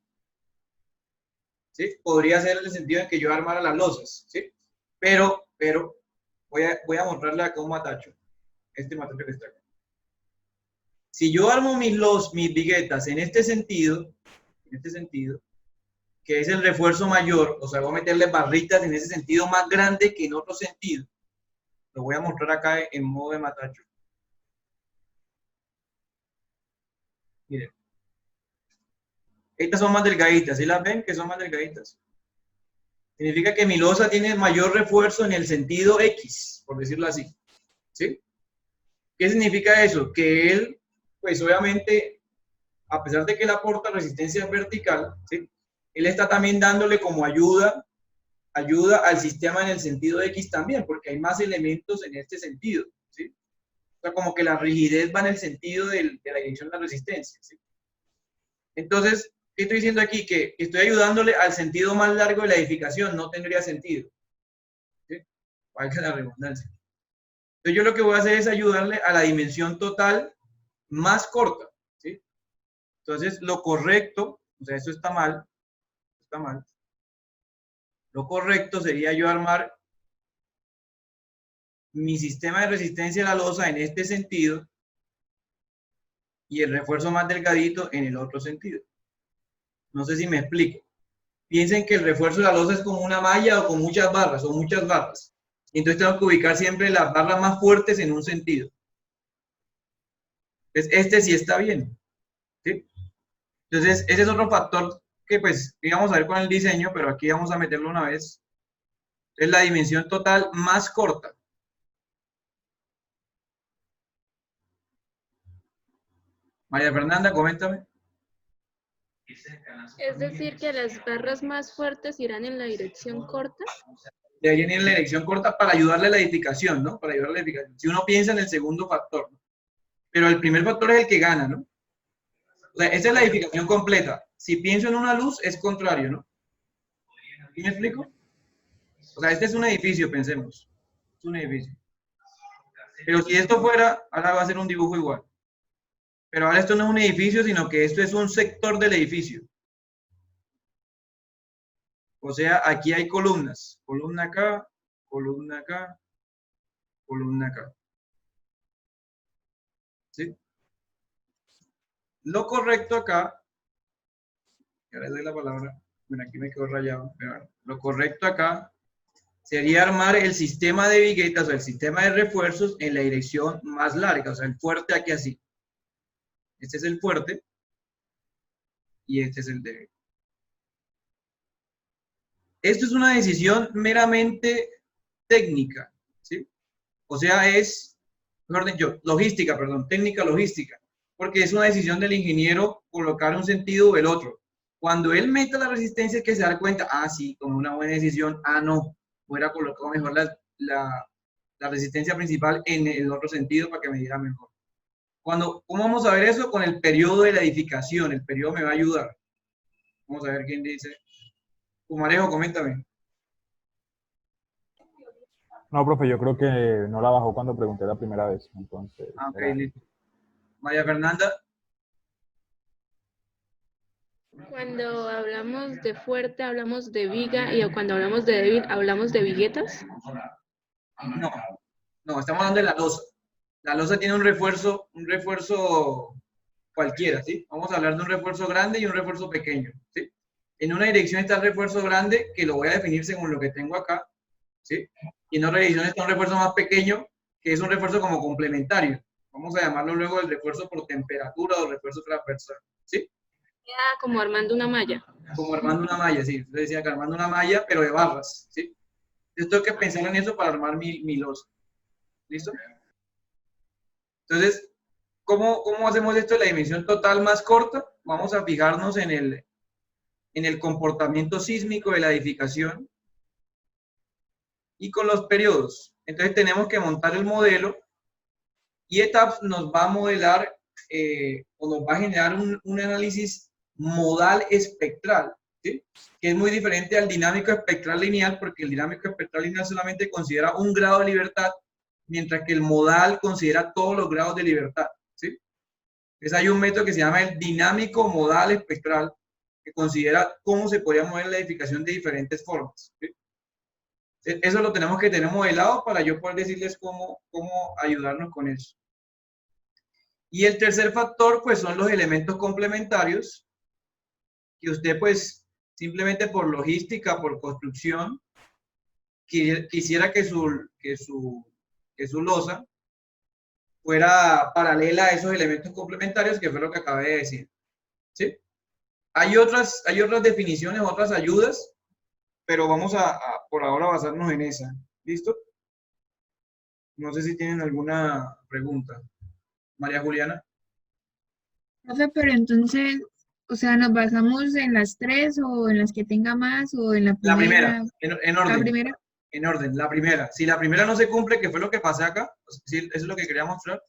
¿sí?, podría ser en el sentido en que yo armara las losas, ¿sí? Pero voy a mostrarle acá un matacho. Este matacho que está acá. Si yo armo mis viguetas en este sentido, que es el refuerzo mayor, o sea, voy a meterle barritas en ese sentido más grande que en otro sentido. Lo voy a mostrar acá en modo de matacho. Miren. Estas son más delgaditas, ¿sí las ven que son más delgaditas? Significa que mi losa tiene mayor refuerzo en el sentido X, por decirlo así. ¿Sí? ¿Qué significa eso? Que él, pues obviamente, a pesar de que él aporta resistencia vertical, ¿sí?, él está también dándole como ayuda al sistema en el sentido X también, porque hay más elementos en este sentido, ¿sí? O sea, como que la rigidez va en el sentido de la dirección de la resistencia, ¿sí? Entonces, ¿qué estoy diciendo aquí? Que estoy ayudándole al sentido más largo de la edificación, no tendría sentido, ¿sí? Valga la redundancia. Entonces, yo lo que voy a hacer es ayudarle a la dimensión total más corta, ¿sí? Entonces, lo correcto, o sea, eso está mal. Lo correcto sería yo armar mi sistema de resistencia a la losa en este sentido y el refuerzo más delgadito en el otro sentido. No sé si me explico. Piensen que el refuerzo de la losa es como una malla o con muchas barras, o muchas barras. Entonces tengo que ubicar siempre las barras más fuertes en un sentido. Entonces, este sí está bien, ¿sí? Entonces, ese es otro factor que pues íbamos a ver con el diseño, pero aquí vamos a meterlo una vez. Es la dimensión total más corta. María Fernanda, coméntame. Es decir, que las barras más fuertes irán en la dirección corta. Deberían ir en la dirección corta para ayudarle a la edificación, ¿no? Para ayudarle a la edificación. Si uno piensa en el segundo factor, ¿no? Pero el primer factor es el que gana, ¿no? O sea, esa es la edificación completa. Si pienso en una luz, es contrario, ¿no? ¿Sí me explico? O sea, este es un edificio, pensemos. Es un edificio. Pero si esto fuera, ahora va a ser un dibujo igual. Pero ahora esto no es un edificio, sino que esto es un sector del edificio. O sea, aquí hay columnas. Columna acá, columna acá, columna acá. ¿Sí? Lo correcto acá, ahora le doy la palabra, bueno, aquí me quedo rayado, pero lo correcto acá sería armar el sistema de viguetas o el sistema de refuerzos en la dirección más larga, o sea, el fuerte aquí así. Este es el fuerte y este es el débil. Esto es una decisión meramente técnica, ¿sí? O sea, es, mejor dicho, logística, perdón, técnica logística, porque es una decisión del ingeniero colocar un sentido o el otro. Cuando él meta la resistencia es que se da cuenta, ah, sí, como una buena decisión, ah, no, hubiera colocado mejor la resistencia principal en el otro sentido para que me diera mejor. ¿Cómo vamos a ver eso? Con el periodo de la edificación, el periodo me va a ayudar. Vamos a ver quién dice. Pumarejo, coméntame. No, profe, yo creo que no la bajó cuando pregunté la primera vez. Entonces, Ah, ok, era- listo. María Fernanda. Cuando hablamos de fuerte, hablamos de viga, y cuando hablamos de débil, hablamos de viguetas. No, no, estamos hablando de la losa. La losa tiene un refuerzo cualquiera, ¿sí? Vamos a hablar de un refuerzo grande y un refuerzo pequeño, ¿sí? En una dirección está el refuerzo grande, que lo voy a definir según lo que tengo acá, ¿sí? Y en otra dirección está un refuerzo más pequeño, que es un refuerzo como complementario. Vamos a llamarlo luego el refuerzo por temperatura o refuerzo transversal, ¿sí? Queda como armando una malla. Como armando una malla, sí. Yo decía que armando una malla, pero de barras, ¿sí? Yo tengo que pensar en eso para armar mi losa. ¿Listo? Entonces, ¿cómo hacemos esto en la dimensión total más corta? Vamos a fijarnos en el comportamiento sísmico de la edificación y con los periodos. Entonces tenemos que montar el modelo y ETAPS nos va a modelar o nos va a generar un análisis modal espectral, ¿sí? Que es muy diferente al dinámico espectral lineal, porque el dinámico espectral lineal solamente considera un grado de libertad, mientras que el modal considera todos los grados de libertad, ¿sí? Entonces hay un método que se llama el dinámico modal espectral, que considera cómo se podría mover la edificación de diferentes formas, ¿sí? Eso lo tenemos que tener modelado para yo poder decirles cómo ayudarnos con eso. Y el tercer factor, pues, son los elementos complementarios, que usted, pues, simplemente por logística, por construcción, quisiera que su losa fuera paralela a esos elementos complementarios, que fue lo que acabé de decir, ¿sí? Hay otras definiciones, otras ayudas, pero vamos a por ahora basarnos en esa. ¿Listo? No sé si tienen alguna pregunta. María Juliana. Profe, pero entonces, o sea, ¿nos basamos en las tres o en las que tenga más o en la La primera, primera? en La orden. primera. En orden, la primera. Si la primera no se cumple, que fue lo que pasé acá, eso es lo que quería mostrar.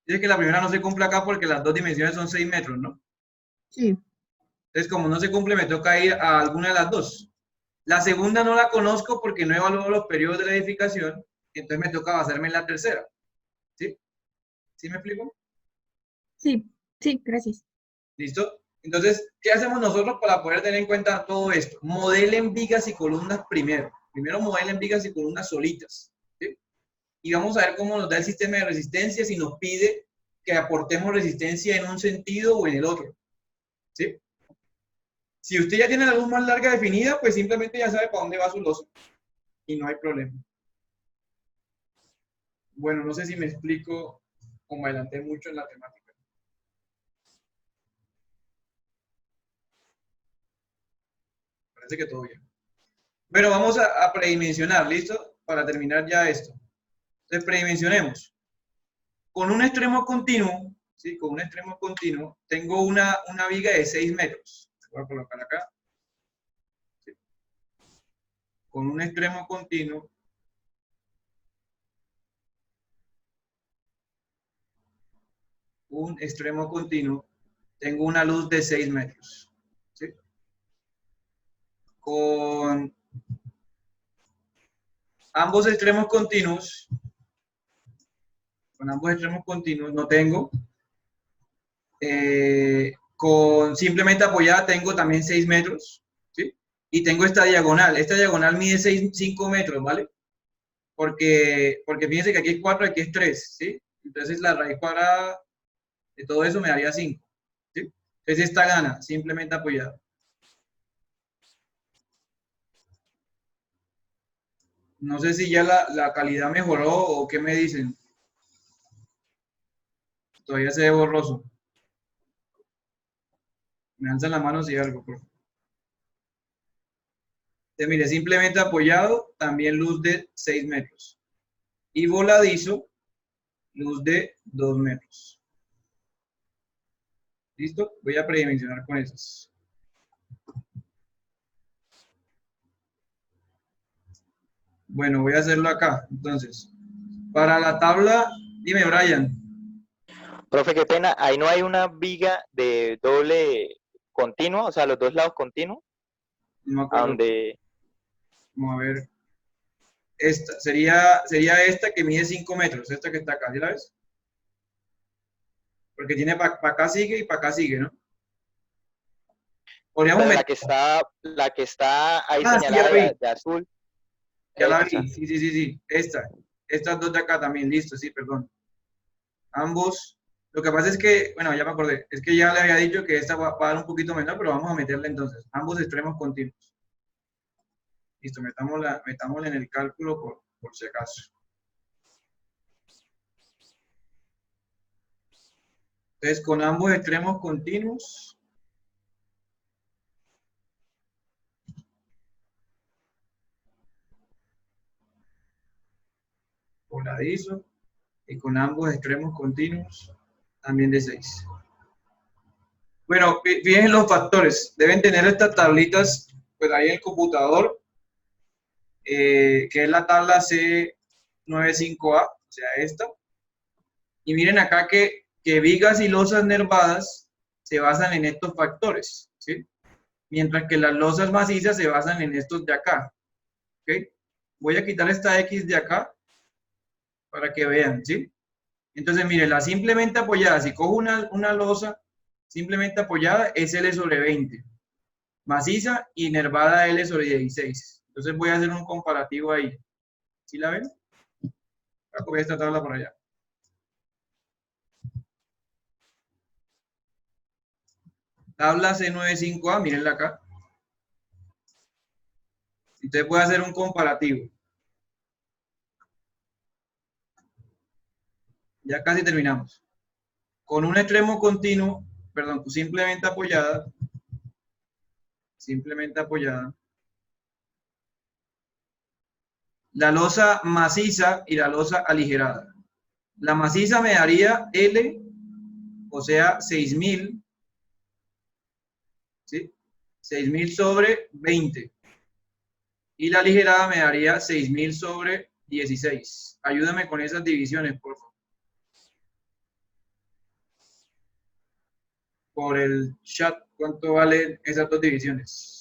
Es que la primera no se cumple acá porque las dos dimensiones son 6 metros, ¿no? Sí. Entonces, como no se cumple, me toca ir a alguna de las dos. La segunda no la conozco porque no he evaluado los periodos de la edificación, entonces me toca basarme en la tercera. ¿Sí? ¿Sí me explico? Sí, sí, gracias. ¿Listo? Entonces, ¿qué hacemos nosotros para poder tener en cuenta todo esto? Modelen vigas y columnas primero. Primero modelen vigas y columnas solitas, ¿sí? Y vamos a ver cómo nos da el sistema de resistencia si nos pide que aportemos resistencia en un sentido o en el otro, ¿sí? Si usted ya tiene la luz más larga definida, pues simplemente ya sabe para dónde va su losa y no hay problema. Bueno, no sé si me explico o me adelanté mucho en la temática. Parece que todo bien. Pero vamos a predimensionar, ¿listo? Para terminar ya esto. Entonces, predimensionemos. Con un extremo continuo, ¿sí? Con un extremo continuo, tengo una viga de 6 metros. Voy a colocar acá. ¿Sí? Con un extremo continuo, tengo una luz de 6 metros. ¿Sí? Con ambos extremos continuos, no tengo. Con simplemente apoyada tengo también 6 metros, ¿sí? Y tengo esta diagonal. Esta diagonal mide 5 metros, ¿vale? Porque fíjense que aquí es 4, aquí es 3, ¿sí? Entonces la raíz cuadrada de todo eso me daría 5, ¿sí? Entonces esta gana, simplemente apoyada. No sé si ya la calidad mejoró o qué me dicen. Todavía se ve borroso. Me alzan la mano si hay algo, por favor. Entonces, mire, simplemente apoyado, también luz de 6 metros. Y voladizo, luz de 2 metros. ¿Listo? Voy a predimensionar con esas. Bueno, voy a hacerlo acá. Entonces, para la tabla, dime, Brian. Profe, qué pena, ahí no hay una viga de doble continuo, o sea, los dos lados continuos, No me a acuerdo. donde, Vamos a ver. Esta, sería esta que mide 5 metros, esta que está acá, ¿sí la ves? Porque tiene para acá sigue y para acá sigue, ¿no? Podríamos pero meter. la que está ahí Ah, sí, ya señalada la vi. de azul, Ya la esa. vi, sí. Estas dos de acá también, listo, sí, perdón. Ambos. Lo que pasa es que, bueno, ya me acordé, es que ya le había dicho que esta va a dar un poquito menor, pero vamos a meterla entonces. Ambos extremos continuos. Listo, metámosla en el cálculo por si acaso. Entonces, con ambos extremos continuos, voladizo, y con ambos extremos continuos, también de 6. Bueno, fíjense los factores. Deben tener estas tablitas, pues ahí en el computador, que es la tabla C95A, o sea, esta. Y miren acá que vigas y losas nervadas se basan en estos factores, ¿sí? Mientras que las losas macizas se basan en estos de acá, ¿ok? Voy a quitar esta X de acá para que vean, ¿sí? Entonces, miren, la simplemente apoyada, si cojo una losa simplemente apoyada, es L sobre 20. Maciza y nervada L sobre 16. Entonces voy a hacer un comparativo ahí. ¿Sí la ven? Voy a copiar esta tabla por allá. Tabla C95A, mírenla acá. Entonces voy a hacer un comparativo. Ya casi terminamos. Con un extremo continuo, perdón, simplemente apoyada, la losa maciza y la losa aligerada. La maciza me daría L, o sea, 6000, ¿sí? 6000 sobre 20. Y la aligerada me daría 6000 sobre 16. Ayúdame con esas divisiones, por favor. Por el chat, ¿cuánto valen esas dos divisiones?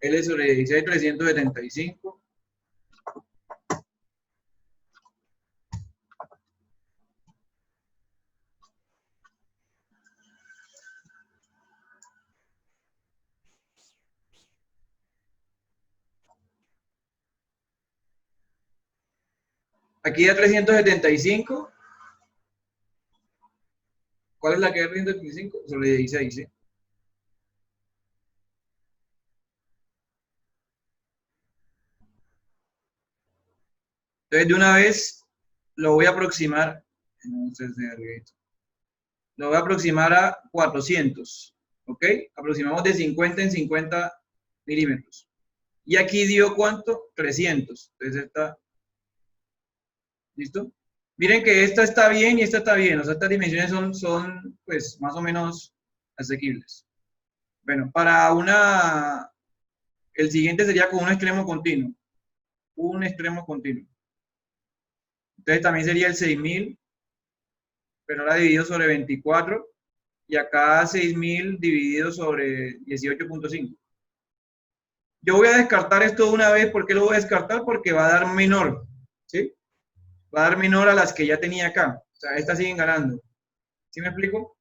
L sobre 16, 375. Aquí da 375. ¿Cuál es la que da 375? Sobre 16, ¿sí? Entonces, de una vez lo voy a aproximar. Lo voy a aproximar a 400. ¿Ok? Aproximamos de 50 en 50 milímetros. Y aquí dio ¿cuánto? 300. Entonces, esta. ¿Listo? Miren que esta está bien y esta está bien. O sea, estas dimensiones son pues, más o menos asequibles. Bueno, el siguiente sería con un extremo continuo. Un extremo continuo. Entonces también sería el 6000, pero ahora dividido sobre 24. Y acá 6000 dividido sobre 18.5. Yo voy a descartar esto de una vez. ¿Por qué lo voy a descartar? Porque va a dar menor. ¿Sí? Va a dar menor a las que ya tenía acá. O sea, estas siguen ganando. ¿Sí me explico?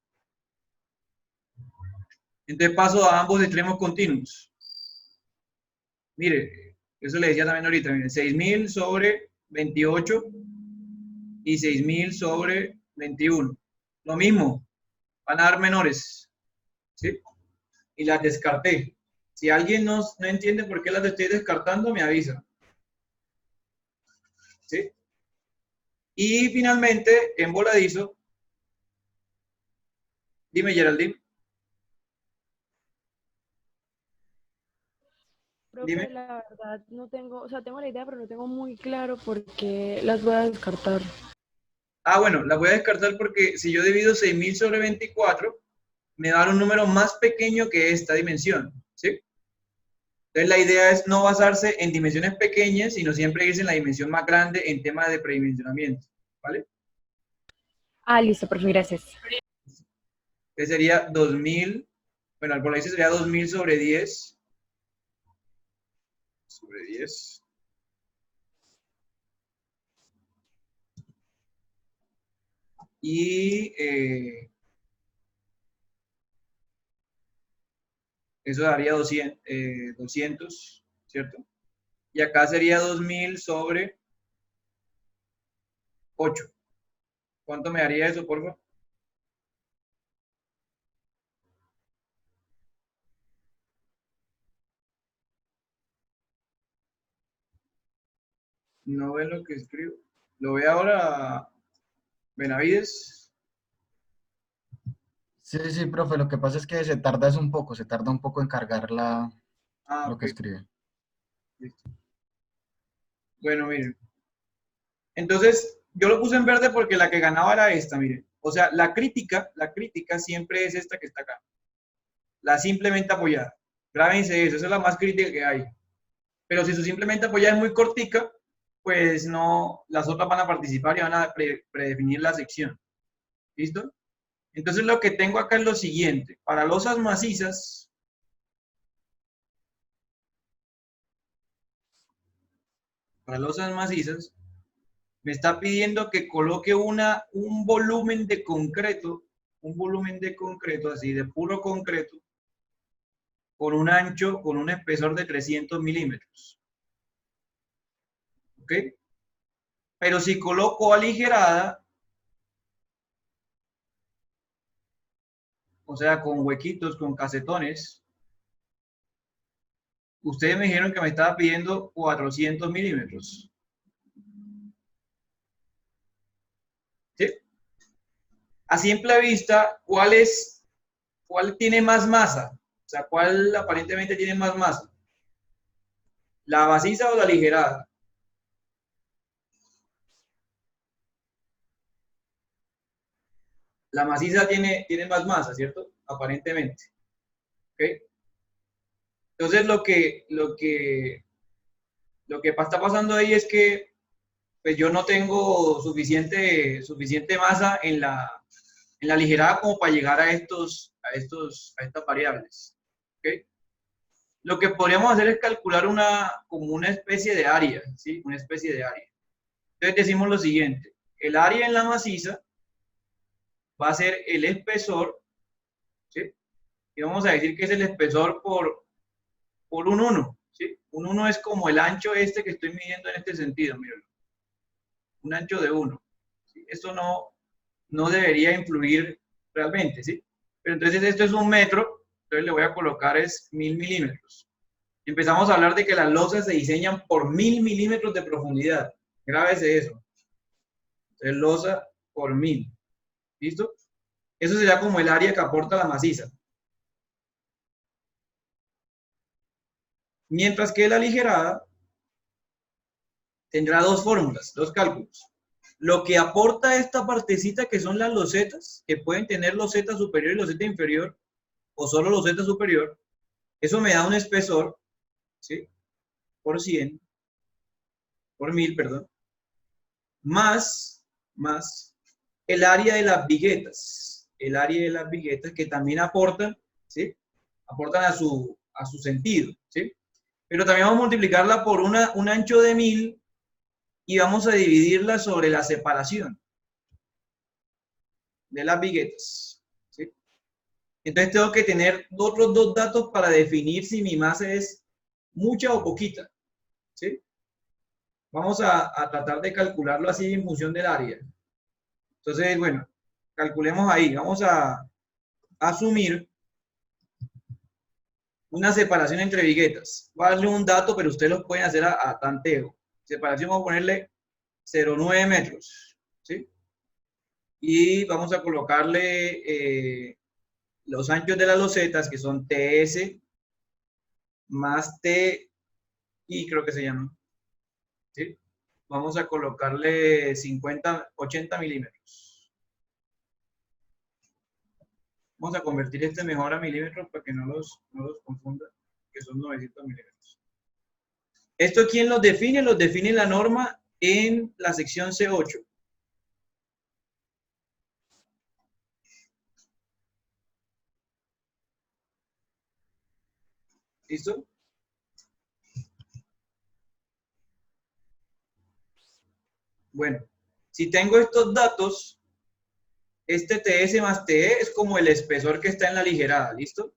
Entonces paso a ambos extremos continuos. Mire, eso le decía también ahorita. Mire, 6000 sobre 28 y 6000 sobre 21. Lo mismo, van a dar menores. ¿sí? Y las descarté. Si alguien no entiende por qué las estoy descartando, me avisa. ¿Sí? Y finalmente, en voladizo, dime, Geraldine. Profe, Dime. la verdad no tengo, o sea, tengo la idea, pero no tengo muy claro por qué las voy a descartar. Ah, bueno, las voy a descartar porque si yo divido 6.000 sobre 24, me va a dar un número más pequeño que esta dimensión, ¿sí? Entonces la idea es no basarse en dimensiones pequeñas, sino siempre irse en la dimensión más grande en temas de predimensionamiento, ¿vale? Ah, listo, profe, gracias. Entonces sería 2.000, bueno, por ahí sería 2.000 sobre 10. Sobre 10. Y eso daría 200, ¿cierto? Y acá sería 2.000 sobre 8. ¿Cuánto me daría eso, por favor? No ve lo que escribo. ¿Lo ve ahora, Benavides? Sí, sí, profe, lo que pasa es que se tarda un poco en cargar Ah, lo ok. que escribe. Listo. Bueno, miren. Entonces, yo lo puse en verde porque la que ganaba era esta, miren. O sea, la crítica siempre es esta que está acá. La simplemente apoyada. Grábense eso, esa es la más crítica que hay. Pero si su simplemente apoyada es muy cortica, pues no, las otras van a participar y van a predefinir la sección. ¿Listo? Entonces lo que tengo acá es lo siguiente. Para losas macizas, me está pidiendo que coloque un volumen de concreto, así de puro concreto, con un ancho, con un espesor de 300 milímetros. ¿Ok? Pero si coloco aligerada, o sea, con huequitos, con casetones, ustedes me dijeron que me estaba pidiendo 400 milímetros. ¿Sí? A simple vista, ¿cuál tiene más masa? O sea, ¿cuál aparentemente tiene más masa? ¿La maciza o la aligerada? La maciza tiene más masa, ¿cierto? Aparentemente. ¿Ok? Entonces lo que está pasando ahí es que pues yo no tengo suficiente masa en la aligerada como para llegar a estas variables. ¿Ok? Lo que podríamos hacer es calcular como una especie de área, ¿sí? Una especie de área. Entonces decimos lo siguiente, el área en la maciza va a ser el espesor, ¿sí? Y vamos a decir que es el espesor por un 1, ¿sí? Un 1 es como el ancho este que estoy midiendo en este sentido, mírenlo. Un ancho de 1. ¿Sí? Esto no debería influir realmente, ¿sí? Pero entonces esto es 1 metro, entonces le voy a colocar es 1000 milímetros. Empezamos a hablar de que las losas se diseñan por 1000 milímetros de profundidad. Grábese eso. Entonces, losa por 1000. ¿Listo? Eso sería como el área que aporta la maciza. Mientras que la aligerada tendrá dos fórmulas, dos cálculos. Lo que aporta esta partecita que son las losetas, que pueden tener loseta superior y loseta inferior, o solo loseta superior, eso me da un espesor, ¿sí? Por 100, por 1000, perdón, más el área de las viguetas, que también aportan, ¿sí? Aportan a su sentido, ¿sí? Pero también vamos a multiplicarla por un ancho de 1000 y vamos a dividirla sobre la separación de las viguetas, ¿sí? Entonces tengo que tener otros dos datos para definir si mi masa es mucha o poquita, ¿sí? Vamos a tratar de calcularlo así en función del área. Entonces, bueno, calculemos ahí. Vamos a asumir una separación entre viguetas. Voy a darle un dato, pero ustedes los pueden hacer a tanteo. Separación, vamos a ponerle 0,9 metros, ¿sí? Y vamos a colocarle los anchos de las losetas, que son TS más TI, creo que se llama, ¿sí? Vamos a colocarle 80 milímetros. Vamos a convertir este mejor a milímetros para que no los confunda, que son 900 milímetros. ¿Esto quién los define? Los define la norma en la sección C8. ¿Listo? Bueno, si tengo estos datos, este TS más TE es como el espesor que está en la aligerada, ¿listo?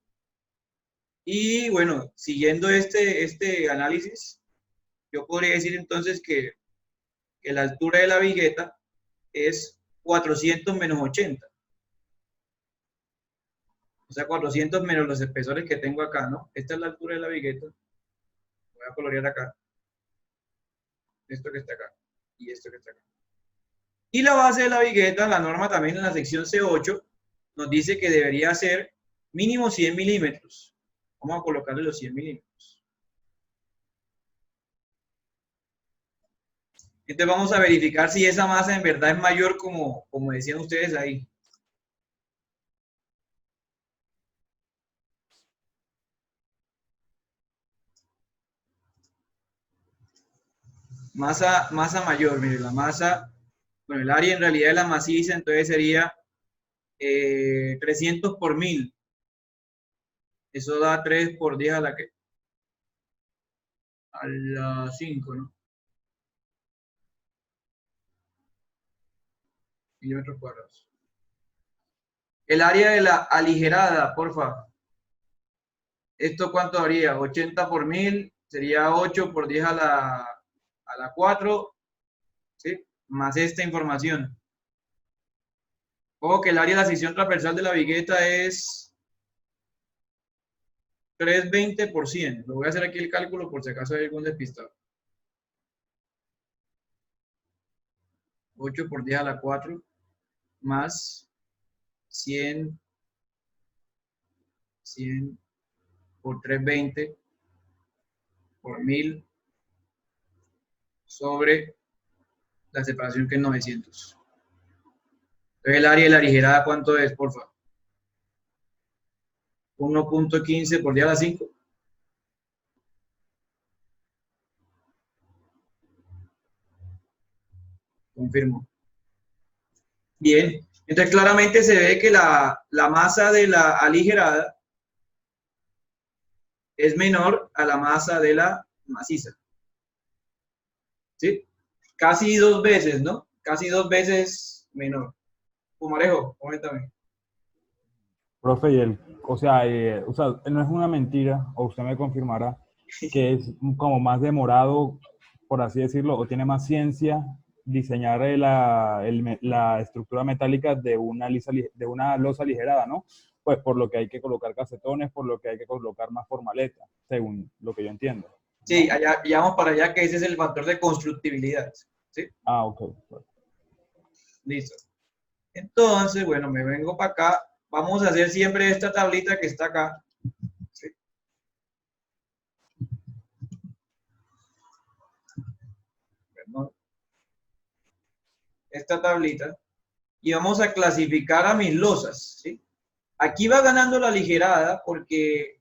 Y bueno, siguiendo este análisis, yo podría decir entonces que la altura de la vigueta es 400 menos 80. O sea, 400 menos los espesores que tengo acá, ¿no? Esta es la altura de la vigueta. Voy a colorear acá. Esto que está acá. Y esto que está acá. Y la base de la vigueta, la norma también en la sección C8, nos dice que debería ser mínimo 100 milímetros. Vamos a colocarle los 100 milímetros. Entonces vamos a verificar si esa masa en verdad es mayor como decían ustedes ahí. Masa mayor, mire, la masa, bueno, el área en realidad es la maciza, entonces sería 300 por 1000. Eso da 3 por 10 a la que? A la 5, ¿no? Milímetros cuadrados. El área de la aligerada, porfa. ¿Esto cuánto haría? 80 por 1000 sería 8 por 10 a la 4, ¿sí? Más esta información. Ojo que el área de la sección transversal de la vigueta es 320 por 100. Lo voy a hacer aquí el cálculo por si acaso hay algún despistado. 8 por 10 a la 4 más 100 por 320 por 1000 sobre la separación que es 900. Entonces el área de la aligerada, ¿cuánto es, por favor? 1.15 por 10 a la 5. Confirmo. Bien, entonces claramente se ve que la masa de la aligerada es menor a la masa de la maciza. ¿Sí? Casi 2 veces, ¿no? Casi 2 veces menor. Pumarejo, coméntame. Profe, o sea, no es una mentira, o usted me confirmará, que es como más demorado, por así decirlo, o tiene más ciencia diseñar la estructura metálica de una losa aligerada, ¿no? Pues por lo que hay que colocar casetones, por lo que hay que colocar más formaleta, según lo que yo entiendo. Sí, allá, ya vamos para allá, que ese es el factor de constructibilidad. ¿Sí? Ah, ok. Listo. Entonces, bueno, me vengo para acá. Vamos a hacer siempre esta tablita que está acá. ¿Sí? Perdón. Esta tablita. Y vamos a clasificar a mis losas. ¿Sí? Aquí va ganando la aligerada porque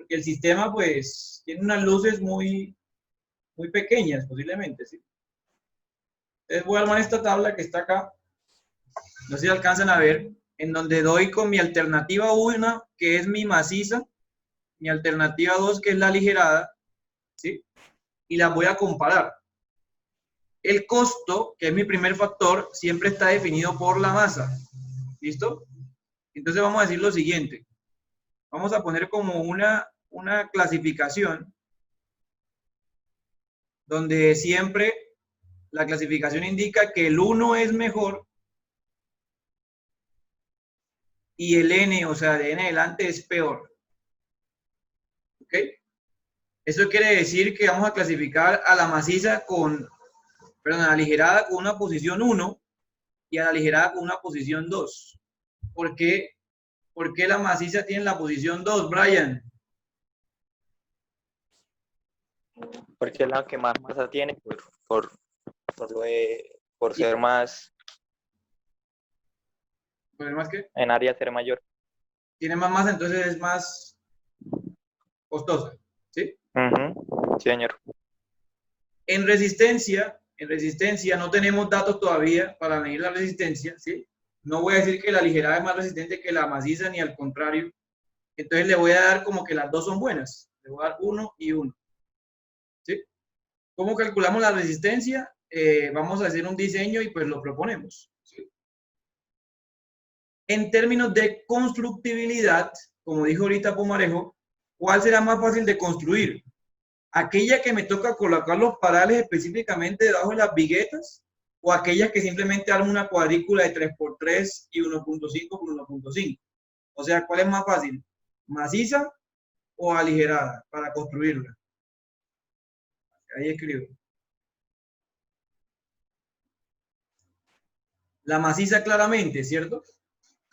el sistema, pues, tiene unas luces muy pequeñas, posiblemente. ¿Sí? Entonces voy a armar esta tabla que está acá. No sé si alcanzan a ver, en donde doy con mi alternativa 1, que es mi maciza, mi alternativa 2, que es la aligerada, ¿sí? Y las voy a comparar. El costo, que es mi primer factor, siempre está definido por la masa. ¿Listo? Entonces vamos a decir lo siguiente. Vamos a poner como una clasificación donde siempre la clasificación indica que el 1 es mejor y el N, o sea, de N adelante es peor. ¿Ok? Eso quiere decir que vamos a clasificar a la maciza a la aligerada con una posición 1 y a la aligerada con una posición 2. ¿Por qué? ¿Por qué la maciza tiene la posición 2, Brian? Porque es la que más masa tiene por ser más, ¿Por más que? en área ser mayor. Tiene más masa, entonces es más costosa, ¿sí? Ujú, sí, señor. En resistencia no tenemos datos todavía para medir la resistencia, ¿sí? No voy a decir que la aligerada es más resistente que la maciza, ni al contrario. Entonces le voy a dar como que las dos son buenas. Le voy a dar 1 y 1. ¿Sí? ¿Cómo calculamos la resistencia? Vamos a hacer un diseño y pues lo proponemos. ¿Sí? En términos de constructibilidad, como dijo ahorita Pumarejo, ¿cuál será más fácil de construir? ¿Aquella que me toca colocar los parales específicamente debajo de las viguetas? ¿O aquella que simplemente armo una cuadrícula de 3x3 y 1.5 por 1.5? O sea, ¿cuál es más fácil? ¿Maciza o aligerada para construirla? Ahí escribo. La maciza claramente, ¿cierto?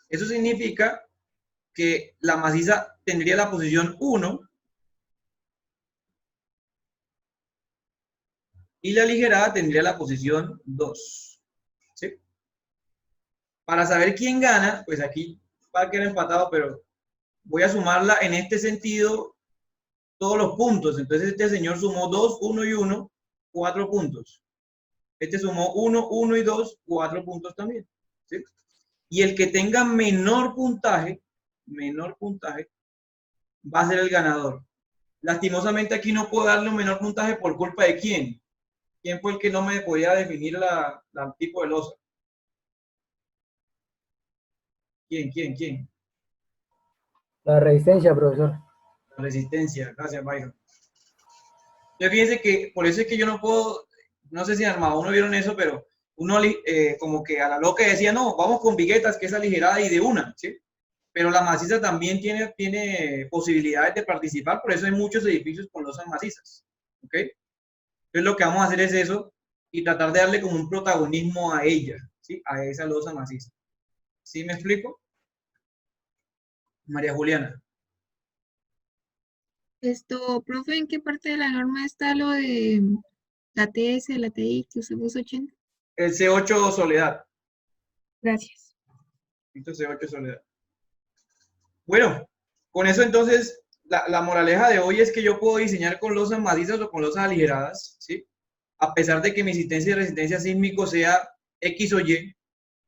Eso significa que la maciza tendría la posición 1 y la aligerada tendría la posición 2. ¿Sí? Para saber quién gana, pues aquí va a quedar empatado, pero voy a sumarla en este sentido todos los puntos. Entonces este señor sumó 2, 1 y 1, 4 puntos. Este sumó 1, 1 y 2, 4 puntos también. ¿Sí? Y el que tenga menor puntaje va a ser el ganador. Lastimosamente aquí no puedo darle un menor puntaje por culpa de quién. ¿Quién fue el que no me podía definir la tipo de losa? ¿Quién? La resistencia, profesor. La resistencia. Gracias, Byron. Entonces fíjense que por eso es que yo no puedo, no sé si en Armado 1 vieron eso, pero uno como que a la loca decía, no, vamos con viguetas, que es aligerada y de una, ¿sí? Pero la maciza también tiene posibilidades de participar, por eso hay muchos edificios con losas macizas, ¿ok? Entonces lo que vamos a hacer es eso y tratar de darle como un protagonismo a ella, ¿sí? A esa losa maciza. ¿Sí me explico? María Juliana. Profe, ¿en qué parte de la norma está lo de la TS, la TI que usted puso 80? El C8 Soledad. Gracias. C8 Soledad. Bueno, con eso entonces, la moraleja de hoy es que yo puedo diseñar con losas macizas o con losas aligeradas, ¿sí? A pesar de que mi existencia y resistencia sísmico sea X o Y,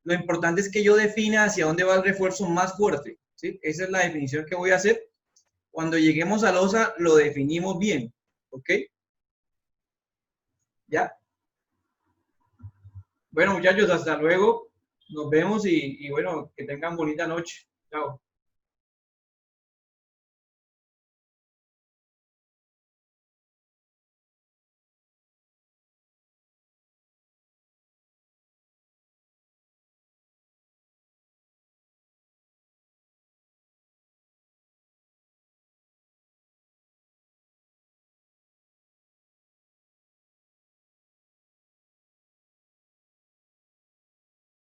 lo importante es que yo defina hacia dónde va el refuerzo más fuerte, ¿sí? Esa es la definición que voy a hacer. Cuando lleguemos a losa, lo definimos bien, ¿ok? ¿Ya? Bueno, muchachos, hasta luego. Nos vemos y bueno, que tengan bonita noche. Chao.